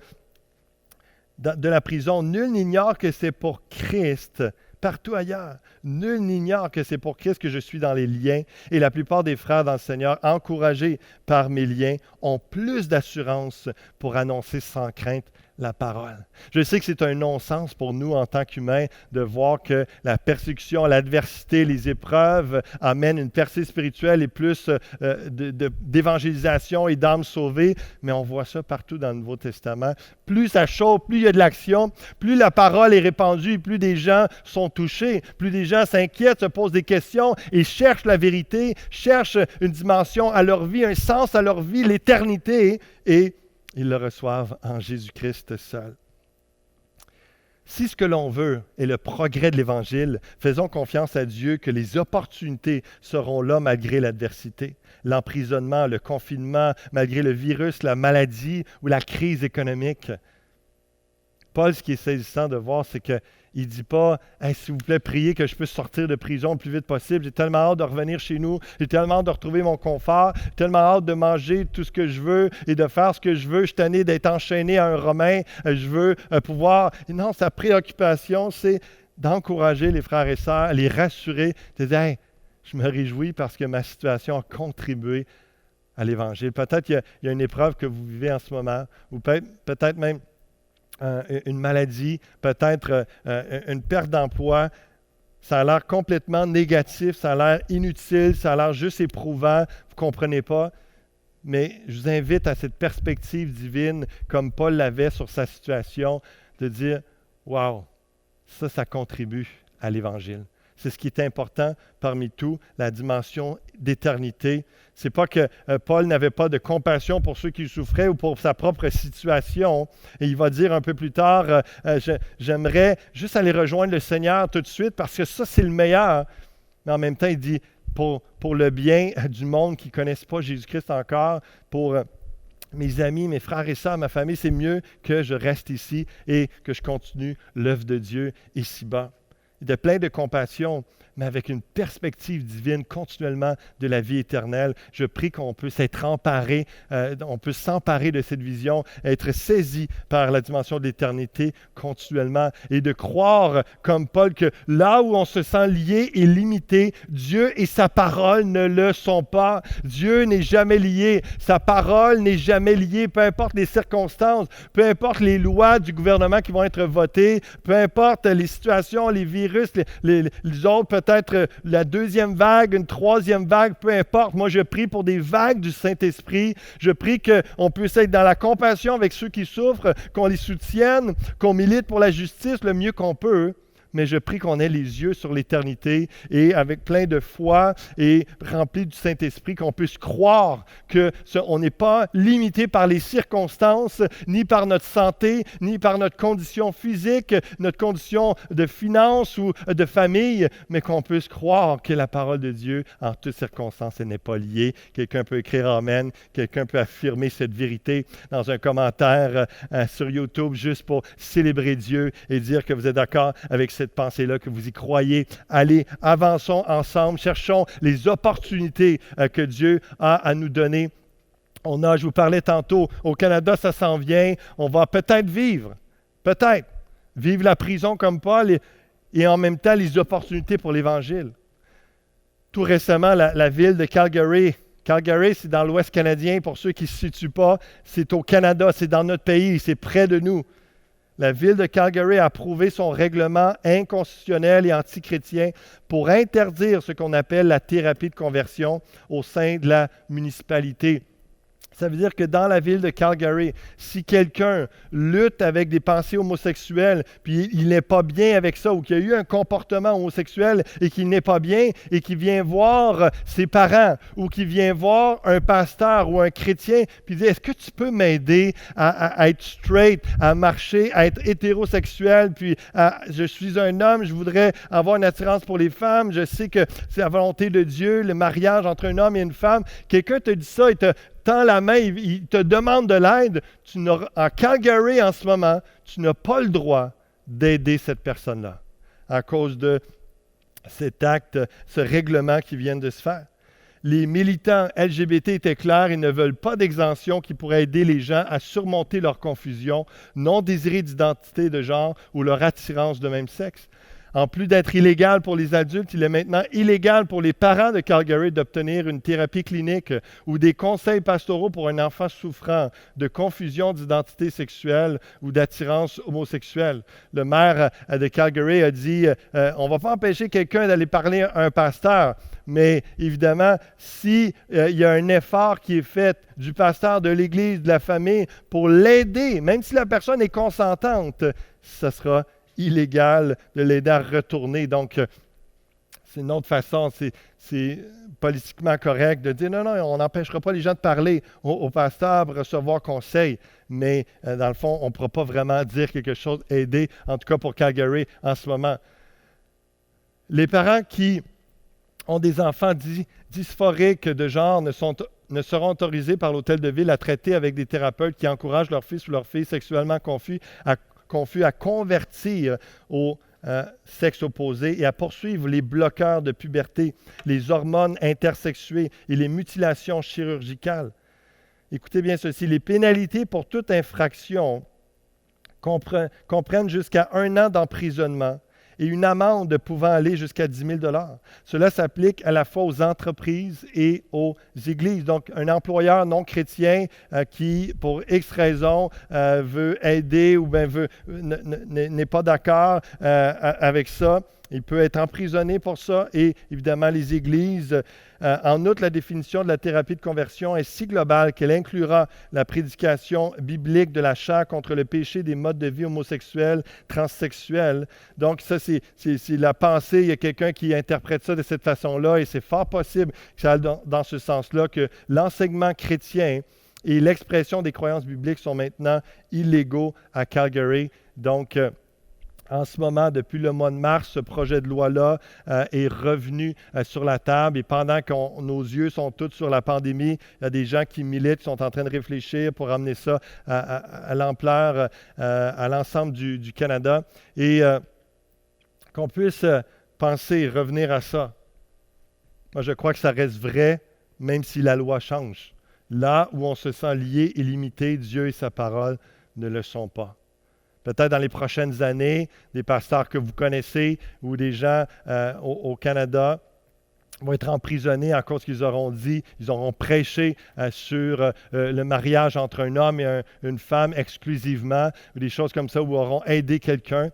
de la prison, nul n'ignore que c'est pour Christ, partout ailleurs, nul n'ignore que c'est pour Christ que je suis dans les liens. Et la plupart des frères dans le Seigneur, encouragés par mes liens, ont plus d'assurance pour annoncer sans crainte la parole. Je sais que c'est un non-sens pour nous en tant qu'humains de voir que la persécution, l'adversité, les épreuves amènent une percée spirituelle et plus d'évangélisation et d'âmes sauvées, mais on voit ça partout dans le Nouveau Testament. Plus ça chauffe, plus il y a de l'action, plus la parole est répandue, plus des gens sont touchés, plus des gens s'inquiètent, se posent des questions et cherchent la vérité, cherchent une dimension à leur vie, un sens à leur vie, l'éternité, et ils le reçoivent en Jésus-Christ seul. Si ce que l'on veut est le progrès de l'Évangile, faisons confiance à Dieu que les opportunités seront là malgré l'adversité, l'emprisonnement, le confinement, malgré le virus, la maladie ou la crise économique. Paul, ce qui est saisissant de voir, c'est qu'il ne dit pas hey, « S'il vous plaît, priez que je puisse sortir de prison le plus vite possible. J'ai tellement hâte de revenir chez nous. J'ai tellement hâte de retrouver mon confort. J'ai tellement hâte de manger tout ce que je veux et de faire ce que je veux. Je suis tanné d'être enchaîné à un Romain. Je veux pouvoir... » Non, sa préoccupation, c'est d'encourager les frères et sœurs, les rassurer, de dire hey, « Je me réjouis parce que ma situation a contribué à l'Évangile. » Peut-être qu'il y a une épreuve que vous vivez en ce moment, ou peut-être même une maladie, peut-être une perte d'emploi. Ça a l'air complètement négatif, ça a l'air inutile, ça a l'air juste éprouvant, vous ne comprenez pas. Mais je vous invite à cette perspective divine, comme Paul l'avait sur sa situation, de dire « Wow, ça contribue à l'Évangile. » C'est ce qui est important parmi tout, la dimension d'éternité. Ce n'est pas que Paul n'avait pas de compassion pour ceux qui souffraient ou pour sa propre situation. Et il va dire un peu plus tard, j'aimerais juste aller rejoindre le Seigneur tout de suite parce que ça, c'est le meilleur. Mais en même temps, il dit, pour le bien du monde qui ne connaissent pas Jésus-Christ encore, pour mes amis, mes frères et sœurs, ma famille, c'est mieux que je reste ici et que je continue l'œuvre de Dieu ici-bas. De plein de compassion, mais avec une perspective divine continuellement de la vie éternelle. Je prie qu'on puisse être emparé, on peut s'emparer de cette vision, être saisi par la dimension de l'éternité continuellement et de croire, comme Paul, que là où on se sent lié et limité, Dieu et sa parole ne le sont pas. Dieu n'est jamais lié, sa parole n'est jamais liée, peu importe les circonstances, peu importe les lois du gouvernement qui vont être votées, peu importe les situations, les virus, les autres, peut-être la deuxième vague, une troisième vague, peu importe. Moi, je prie pour des vagues du Saint-Esprit. Je prie qu'on puisse être dans la compassion avec ceux qui souffrent, qu'on les soutienne, qu'on milite pour la justice le mieux qu'on peut. Mais je prie qu'on ait les yeux sur l'éternité et avec plein de foi et rempli du Saint-Esprit, qu'on puisse croire qu'on n'est pas limité par les circonstances, ni par notre santé, ni par notre condition physique, notre condition de finance ou de famille, mais qu'on puisse croire que la parole de Dieu, en toutes circonstances, elle n'est pas liée. Quelqu'un peut écrire Amen, quelqu'un peut affirmer cette vérité dans un commentaire sur YouTube juste pour célébrer Dieu et dire que vous êtes d'accord avec cette pensée-là, que vous y croyez. Allez, avançons ensemble, cherchons les opportunités que Dieu a à nous donner. Je vous parlais tantôt, au Canada, ça s'en vient. On va peut-être vivre la prison comme Paul et en même temps les opportunités pour l'Évangile. Tout récemment, la ville de Calgary, c'est dans l'Ouest canadien, pour ceux qui ne se situent pas, c'est au Canada, c'est dans notre pays, c'est près de nous. La ville de Calgary a approuvé son règlement inconstitutionnel et antichrétien pour interdire ce qu'on appelle la thérapie de conversion au sein de la municipalité. Ça veut dire que dans la ville de Calgary, si quelqu'un lutte avec des pensées homosexuelles, puis il n'est pas bien avec ça, ou qu'il y a eu un comportement homosexuel et qu'il n'est pas bien, et qu'il vient voir ses parents, ou qu'il vient voir un pasteur ou un chrétien, puis il dit, est-ce que tu peux m'aider à être straight, à marcher, à être hétérosexuel, puis je suis un homme, je voudrais avoir une attirance pour les femmes, je sais que c'est la volonté de Dieu, le mariage entre un homme et une femme. Quelqu'un te dit ça, il te tend la main, il te demande de l'aide. En Calgary, en ce moment, tu n'as pas le droit d'aider cette personne-là à cause de cet acte, ce règlement qui vient de se faire. Les militants LGBT étaient clairs, ils ne veulent pas d'exemption qui pourrait aider les gens à surmonter leur confusion, non désirée d'identité de genre ou leur attirance de même sexe. En plus d'être illégal pour les adultes, il est maintenant illégal pour les parents de Calgary d'obtenir une thérapie clinique ou des conseils pastoraux pour un enfant souffrant de confusion d'identité sexuelle ou d'attirance homosexuelle. Le maire de Calgary a dit on ne va pas empêcher quelqu'un d'aller parler à un pasteur, mais évidemment, s'il y a un effort qui est fait du pasteur, de l'Église, de la famille, pour l'aider, même si la personne est consentante, ce sera illégal de l'aider à retourner. Donc, c'est une autre façon, c'est politiquement correct de dire non, on n'empêchera pas les gens de parler au pasteur pour recevoir conseil, mais dans le fond, on ne pourra pas vraiment dire quelque chose, aider, en tout cas pour Calgary en ce moment. Les parents qui ont des enfants dysphoriques de genre ne seront autorisés par l'hôtel de ville à traiter avec des thérapeutes qui encouragent leur fils ou leur fille sexuellement confus à convertir au sexe opposé et à poursuivre les bloqueurs de puberté, les hormones intersexuées et les mutilations chirurgicales. Écoutez bien ceci, les pénalités pour toute infraction comprennent jusqu'à 1 an d'emprisonnement et une amende pouvant aller jusqu'à 10 000 $. Cela s'applique à la fois aux entreprises et aux églises. Donc, un employeur non chrétien qui, pour X raison, veut aider ou bien n'est pas d'accord avec ça, il peut être emprisonné pour ça. Et évidemment, les églises, en outre, la définition de la thérapie de conversion est si globale qu'elle inclura la prédication biblique de la chair contre le péché des modes de vie homosexuels, transsexuels. Donc, ça, c'est la pensée. Il y a quelqu'un qui interprète ça de cette façon-là et c'est fort possible que ça aille dans ce sens-là, que l'enseignement chrétien et l'expression des croyances bibliques sont maintenant illégaux à Calgary. Donc, en ce moment, depuis le mois de mars, ce projet de loi-là est revenu sur la table et pendant que nos yeux sont tous sur la pandémie, il y a des gens qui militent, qui sont en train de réfléchir pour amener ça à l'ampleur, à l'ensemble du Canada et qu'on puisse penser, revenir à ça. Moi, je crois que ça reste vrai, même si la loi change. Là où on se sent lié et limité, Dieu et sa parole ne le sont pas. Peut-être dans les prochaines années, des pasteurs que vous connaissez ou des gens au Canada vont être emprisonnés à cause qu'ils auront dit, ils auront prêché sur le mariage entre un homme et une femme exclusivement, ou des choses comme ça, ou auront aidé quelqu'un.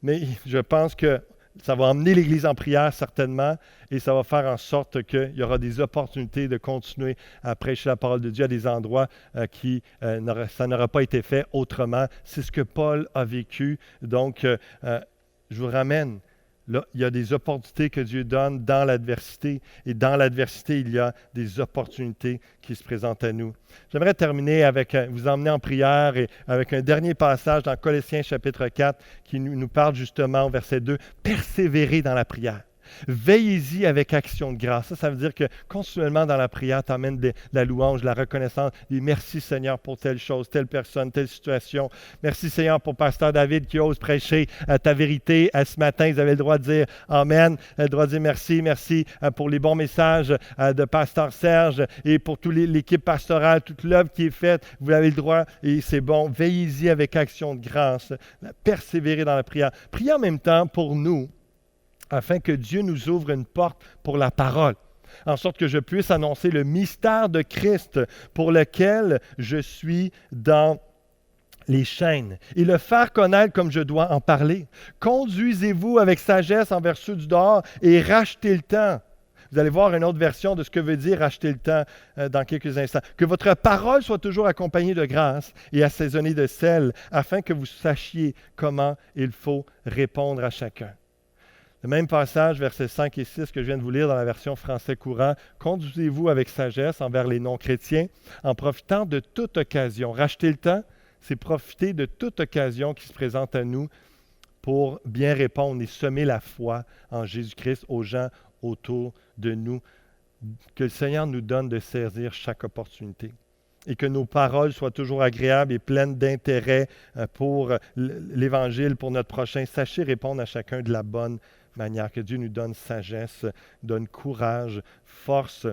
Mais je pense que ça va emmener l'Église en prière certainement et ça va faire en sorte qu'il y aura des opportunités de continuer à prêcher la parole de Dieu à des endroits ça n'aurait pas été fait autrement. C'est ce que Paul a vécu. Donc, je vous ramène. Là, il y a des opportunités que Dieu donne dans l'adversité. Et dans l'adversité, il y a des opportunités qui se présentent à nous. J'aimerais terminer avec vous emmener en prière et avec un dernier passage dans Colossiens chapitre 4 qui nous parle justement au verset 2, « Persévérer dans la prière ». Veillez-y avec action de grâce. Ça veut dire que continuellement dans la prière, tu amènes la louange, la reconnaissance. Et merci Seigneur pour telle chose, telle personne, telle situation. Merci Seigneur pour Pasteur David qui ose prêcher ta vérité. Ce matin, ils avaient le droit de dire Amen, le droit de dire merci. Merci pour les bons messages de Pasteur Serge et pour toute l'équipe pastorale, toute l'œuvre qui est faite. Vous avez le droit et c'est bon. Veillez-y avec action de grâce. Persévérez dans la prière. Priez en même temps pour nous, afin que Dieu nous ouvre une porte pour la parole, en sorte que je puisse annoncer le mystère de Christ pour lequel je suis dans les chaînes et le faire connaître comme je dois en parler. Conduisez-vous avec sagesse envers ceux du dehors et rachetez le temps. Vous allez voir une autre version de ce que veut dire acheter le temps dans quelques instants. Que votre parole soit toujours accompagnée de grâce et assaisonnée de sel, afin que vous sachiez comment il faut répondre à chacun. Le même passage, versets 5 et 6 que je viens de vous lire dans la version français courant. Conduisez-vous avec sagesse envers les non-chrétiens, en profitant de toute occasion. Racheter le temps, c'est profiter de toute occasion qui se présente à nous pour bien répondre et semer la foi en Jésus-Christ aux gens autour de nous. Que le Seigneur nous donne de saisir chaque opportunité et que nos paroles soient toujours agréables et pleines d'intérêt pour l'Évangile, pour notre prochain. Sachez répondre à chacun de la bonne manière. Que Dieu nous donne sagesse, donne courage, force.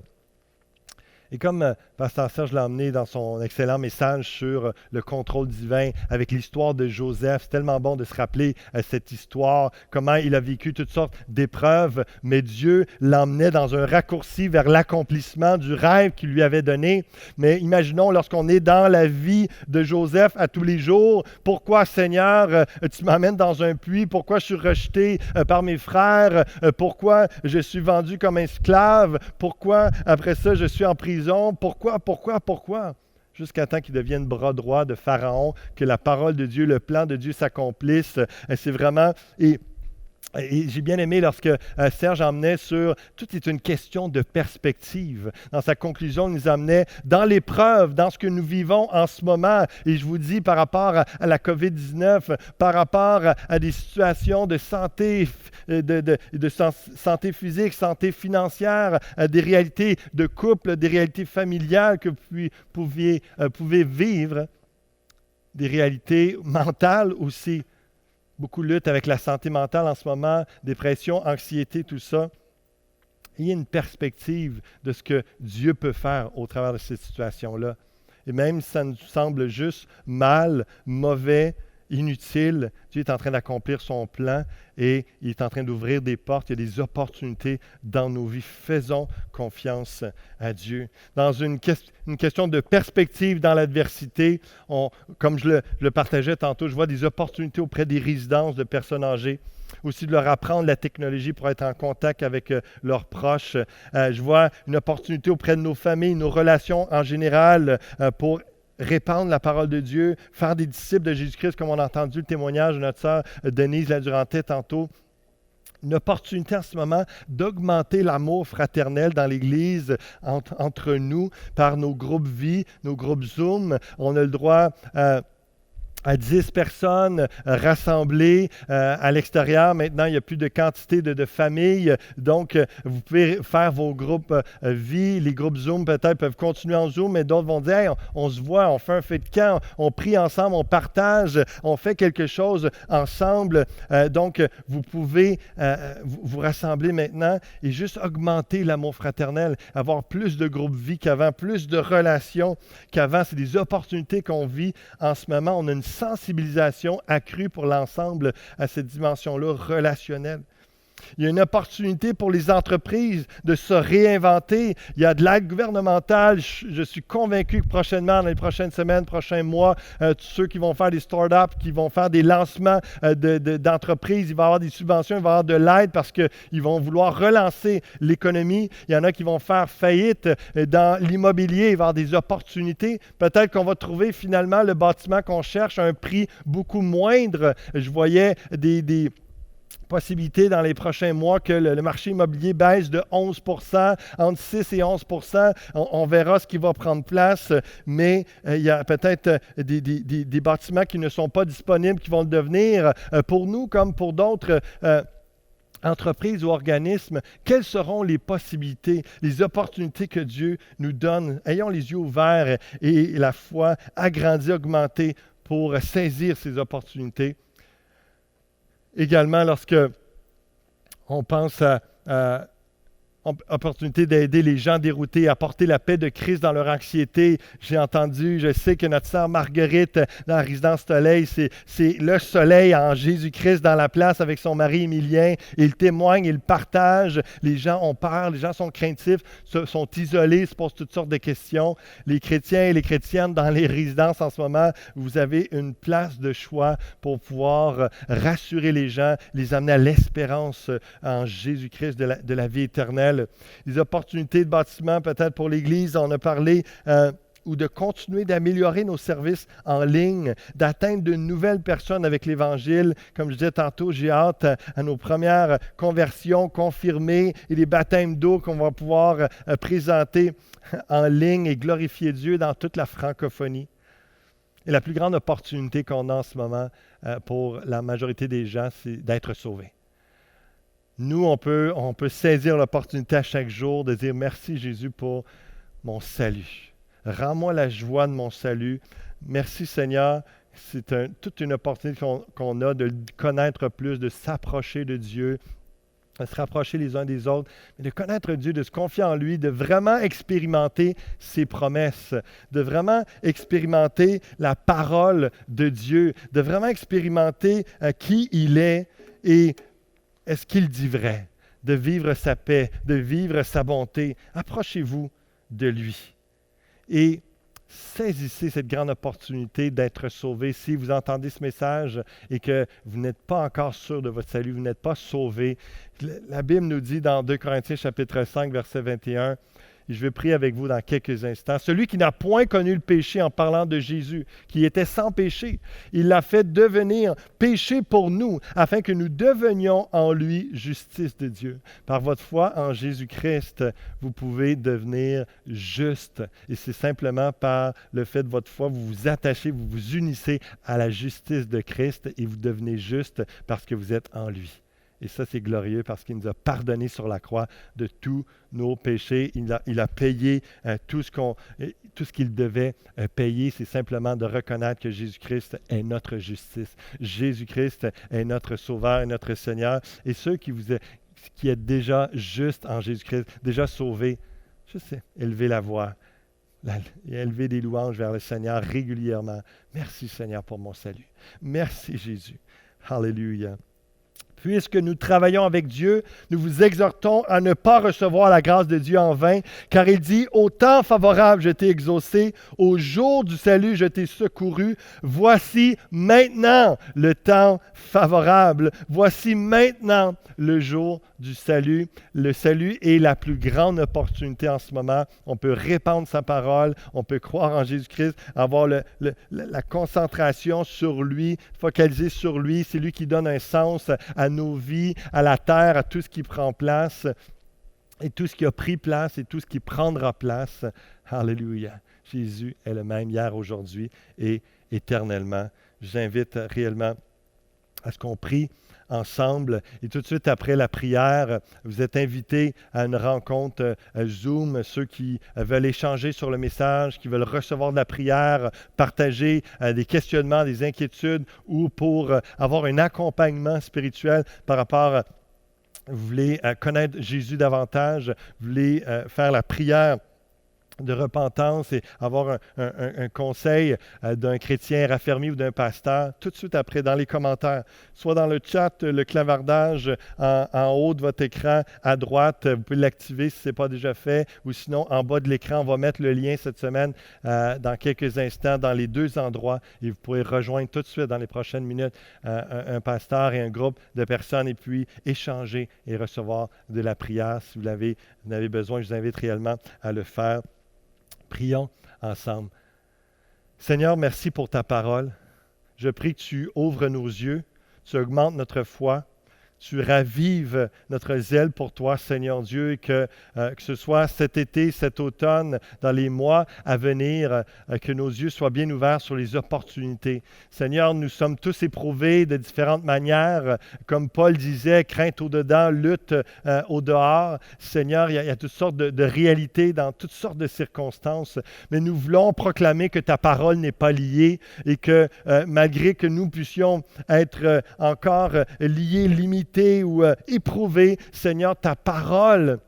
Et comme Pasteur Serge l'a emmené dans son excellent message sur le contrôle divin avec l'histoire de Joseph, c'est tellement bon de se rappeler cette histoire, comment il a vécu toutes sortes d'épreuves, mais Dieu l'emmenait dans un raccourci vers l'accomplissement du rêve qu'il lui avait donné. Mais imaginons lorsqu'on est dans la vie de Joseph à tous les jours, pourquoi Seigneur, tu m'amènes dans un puits, pourquoi je suis rejeté par mes frères, pourquoi je suis vendu comme esclave, pourquoi après ça je suis en prison, pourquoi? Jusqu'à temps qu'il devienne bras droit de Pharaon, que la parole de Dieu, le plan de Dieu s'accomplisse. C'est vraiment... Et j'ai bien aimé lorsque Serge emmenait sur tout est une question de perspective. Dans sa conclusion, il nous amenait dans l'épreuve, dans ce que nous vivons en ce moment. Et je vous dis par rapport à la COVID-19, par rapport à des situations de santé, santé physique, santé financière, des réalités de couple, des réalités familiales que vous pouvez vivre, des réalités mentales aussi. Beaucoup luttent avec la santé mentale en ce moment, dépression, anxiété, tout ça. Il y a une perspective de ce que Dieu peut faire au travers de cette situation-là. Et même si ça nous semble juste mal, mauvais, inutile, Dieu est en train d'accomplir son plan et il est en train d'ouvrir des portes. Il y a des opportunités dans nos vies. Faisons confiance à Dieu. Dans une question de perspective dans l'adversité, comme je le partageais tantôt, je vois des opportunités auprès des résidences de personnes âgées. Aussi de leur apprendre la technologie pour être en contact avec leurs proches. Je vois une opportunité auprès de nos familles, nos relations en général pour répandre la parole de Dieu, faire des disciples de Jésus-Christ, comme on a entendu le témoignage de notre sœur Denise Ladurantais tantôt. Une opportunité en ce moment d'augmenter l'amour fraternel dans l'Église entre nous par nos groupes vie, nos groupes Zoom. On a le droit à 10 personnes rassemblées à l'extérieur. Maintenant, il n'y a plus de quantité de familles. Donc, vous pouvez faire vos groupes vie. Les groupes Zoom, peut-être, peuvent continuer en Zoom, mais d'autres vont dire hey, on se voit, on fait un feu de camp, on prie ensemble, on partage, on fait quelque chose ensemble. Donc, vous pouvez vous rassembler maintenant et juste augmenter l'amour fraternel, avoir plus de groupes vie qu'avant, plus de relations qu'avant. C'est des opportunités qu'on vit en ce moment. On a une sensibilisation accrue pour l'ensemble à cette dimension-là relationnelle. Il y a une opportunité pour les entreprises de se réinventer. Il y a de l'aide gouvernementale. Je suis convaincu que prochainement, dans les prochaines semaines, prochains mois, tous ceux qui vont faire des startups, qui vont faire des lancements d'entreprises, il va y avoir des subventions, il va y avoir de l'aide parce qu'ils vont vouloir relancer l'économie. Il y en a qui vont faire faillite dans l'immobilier, il va y avoir des opportunités. Peut-être qu'on va trouver finalement le bâtiment qu'on cherche à un prix beaucoup moindre. Je voyais des possibilité dans les prochains mois que le marché immobilier baisse de 11 %, entre 6 et 11 %. On verra ce qui va prendre place, mais il y a peut-être des bâtiments qui ne sont pas disponibles, qui vont le devenir pour nous comme pour d'autres entreprises ou organismes. Quelles seront les possibilités, les opportunités que Dieu nous donne? Ayons les yeux ouverts et la foi agrandie, augmentée pour saisir ces opportunités. Également, lorsque on pense à opportunité d'aider les gens déroutés à porter la paix de Christ dans leur anxiété. Je sais que notre sœur Marguerite, dans la résidence Soleil, c'est le soleil en Jésus-Christ dans la place avec son mari Émilien. Il témoigne, il partage. Les gens ont peur, les gens sont craintifs, sont isolés, se posent toutes sortes de questions. Les chrétiens et les chrétiennes dans les résidences en ce moment, vous avez une place de choix pour pouvoir rassurer les gens, les amener à l'espérance en Jésus-Christ de la vie éternelle. nouvelles. Des opportunités de bâtiment peut-être pour l'Église. On a parlé ou de continuer d'améliorer nos services en ligne, d'atteindre de nouvelles personnes avec l'Évangile. Comme je disais tantôt, j'ai hâte à nos premières conversions confirmées et les baptêmes d'eau qu'on va pouvoir présenter en ligne et glorifier Dieu dans toute la francophonie. Et la plus grande opportunité qu'on a en ce moment pour la majorité des gens, c'est d'être sauvés. Nous, on peut saisir l'opportunité à chaque jour de dire « Merci Jésus pour mon salut. Rends-moi la joie de mon salut. Merci Seigneur. » C'est toute une opportunité qu'on a de connaître plus, de s'approcher de Dieu, de se rapprocher les uns des autres, mais de connaître Dieu, de se confier en lui, de vraiment expérimenter ses promesses, de vraiment expérimenter la parole de Dieu, de vraiment expérimenter qui il est et est-ce qu'il dit vrai, de vivre sa paix, de vivre sa bonté. Approchez-vous de lui. Et saisissez cette grande opportunité d'être sauvé. Si vous entendez ce message et que vous n'êtes pas encore sûr de votre salut, vous n'êtes pas sauvé, la Bible nous dit dans 2 Corinthiens chapitre 5, verset 21, et je vais prier avec vous dans quelques instants. Celui qui n'a point connu le péché en parlant de Jésus, qui était sans péché, il l'a fait devenir péché pour nous, afin que nous devenions en lui justice de Dieu. Par votre foi en Jésus-Christ, vous pouvez devenir juste. Et c'est simplement par le fait de votre foi, vous vous attachez, vous vous unissez à la justice de Christ et vous devenez juste parce que vous êtes en lui. Et ça, c'est glorieux parce qu'il nous a pardonné sur la croix de tous nos péchés. Il a payé tout ce qu'il devait payer. C'est simplement de reconnaître que Jésus-Christ est notre justice. Jésus-Christ est notre Sauveur et notre Seigneur. Et ceux qui êtes déjà justes en Jésus-Christ, déjà sauvés, je sais, élevez la voix. Élevez des louanges vers le Seigneur régulièrement. Merci Seigneur pour mon salut. Merci Jésus. Alléluia. Puisque nous travaillons avec Dieu, nous vous exhortons à ne pas recevoir la grâce de Dieu en vain, car il dit, « Au temps favorable, je t'ai exaucé, au jour du salut, je t'ai secouru. Voici maintenant le temps favorable. Voici maintenant le jour du salut. » Le salut est la plus grande opportunité en ce moment. On peut répandre sa parole, on peut croire en Jésus-Christ, avoir la concentration sur lui, focaliser sur lui. C'est lui qui donne un sens à nos vies, à la terre, à tout ce qui prend place, et tout ce qui a pris place, et tout ce qui prendra place. Alléluia. Jésus est le même hier, aujourd'hui et éternellement. Je vous invite réellement à ce qu'on prie ensemble. Et tout de suite après la prière, vous êtes invités à une rencontre Zoom. Ceux qui veulent échanger sur le message, qui veulent recevoir de la prière, partager des questionnements, des inquiétudes ou pour avoir un accompagnement spirituel par rapport à, vous voulez connaître Jésus davantage, vous voulez faire la prière de repentance et avoir un conseil d'un chrétien raffermi ou d'un pasteur, tout de suite après, dans les commentaires, soit dans le chat, le clavardage en haut de votre écran à droite, vous pouvez l'activer si ce n'est pas déjà fait, ou sinon en bas de l'écran, on va mettre le lien cette semaine dans quelques instants dans les deux endroits et vous pourrez rejoindre tout de suite dans les prochaines minutes un pasteur et un groupe de personnes et puis échanger et recevoir de la prière. Si vous avez besoin, je vous invite réellement à le faire. Prions ensemble. Seigneur, merci pour ta parole. Je prie que tu ouvres nos yeux, tu augmentes notre foi, tu ravives notre zèle pour toi, Seigneur Dieu, et que ce soit cet été, cet automne, dans les mois à venir, que nos yeux soient bien ouverts sur les opportunités. Seigneur, nous sommes tous éprouvés de différentes manières. Comme Paul disait, crainte au-dedans, lutte au-dehors. Seigneur, il y a toutes sortes de réalités dans toutes sortes de circonstances, mais nous voulons proclamer que ta parole n'est pas liée et que malgré que nous puissions être encore liés, limités, ou éprouver, Seigneur, ta parole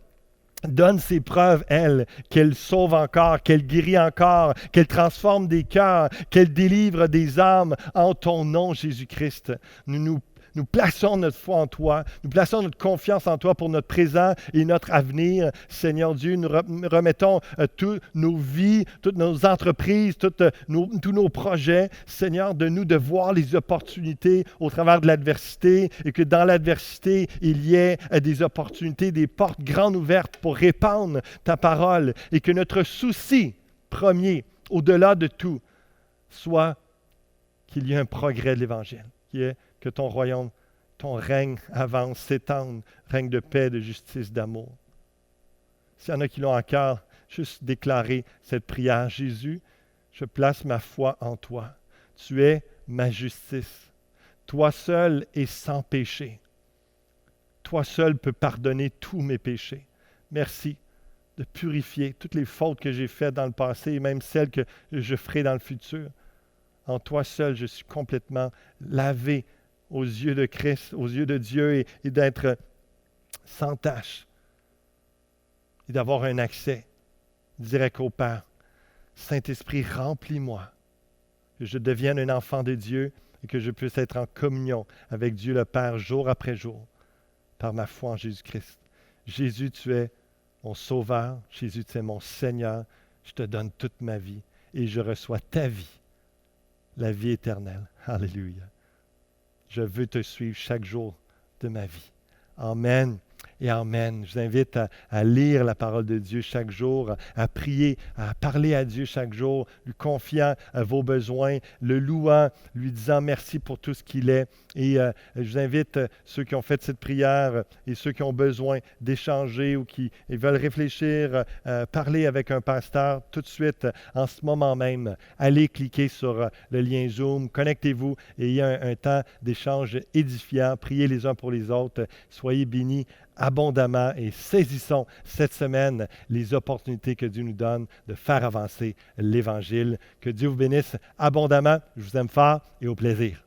donne ses preuves, elle, qu'elle sauve encore, qu'elle guérit encore, qu'elle transforme des cœurs, qu'elle délivre des âmes en ton nom, Jésus-Christ. Nous Nous plaçons notre foi en toi. Nous plaçons notre confiance en toi pour notre présent et notre avenir. Seigneur Dieu, nous remettons toutes nos vies, toutes nos entreprises, tous nos projets. Seigneur, de voir les opportunités au travers de l'adversité et que dans l'adversité, il y ait des opportunités, des portes grandes ouvertes pour répandre ta parole et que notre souci premier, au-delà de tout, soit qu'il y ait un progrès de l'Évangile, que ton royaume, ton règne avance, s'étende, règne de paix, de justice, d'amour. S'il y en a qui l'ont à cœur, juste déclarer cette prière. Jésus, je place ma foi en toi. Tu es ma justice. Toi seul es sans péché. Toi seul peux pardonner tous mes péchés. Merci de purifier toutes les fautes que j'ai faites dans le passé et même celles que je ferai dans le futur. En toi seul, je suis complètement lavé aux yeux de Christ, aux yeux de Dieu et d'être sans tache et d'avoir un accès direct au Père. Saint-Esprit, remplis-moi, que je devienne un enfant de Dieu et que je puisse être en communion avec Dieu le Père jour après jour par ma foi en Jésus-Christ. Jésus, tu es mon Sauveur. Jésus, tu es mon Seigneur. Je te donne toute ma vie et je reçois ta vie, la vie éternelle. Alléluia. Je veux te suivre chaque jour de ma vie. Amen. Et amen. Je vous invite à lire la parole de Dieu chaque jour, à prier, à parler à Dieu chaque jour, lui confiant vos besoins, le louant, lui disant merci pour tout ce qu'il est. Et je vous invite, ceux qui ont fait cette prière et ceux qui ont besoin d'échanger ou qui veulent réfléchir, parler avec un pasteur, tout de suite, en ce moment même, allez cliquer sur le lien Zoom, connectez-vous et il y a un temps d'échange édifiant. Priez les uns pour les autres. Soyez bénis abondamment et saisissons cette semaine les opportunités que Dieu nous donne de faire avancer l'Évangile. Que Dieu vous bénisse abondamment. Je vous aime fort et au plaisir.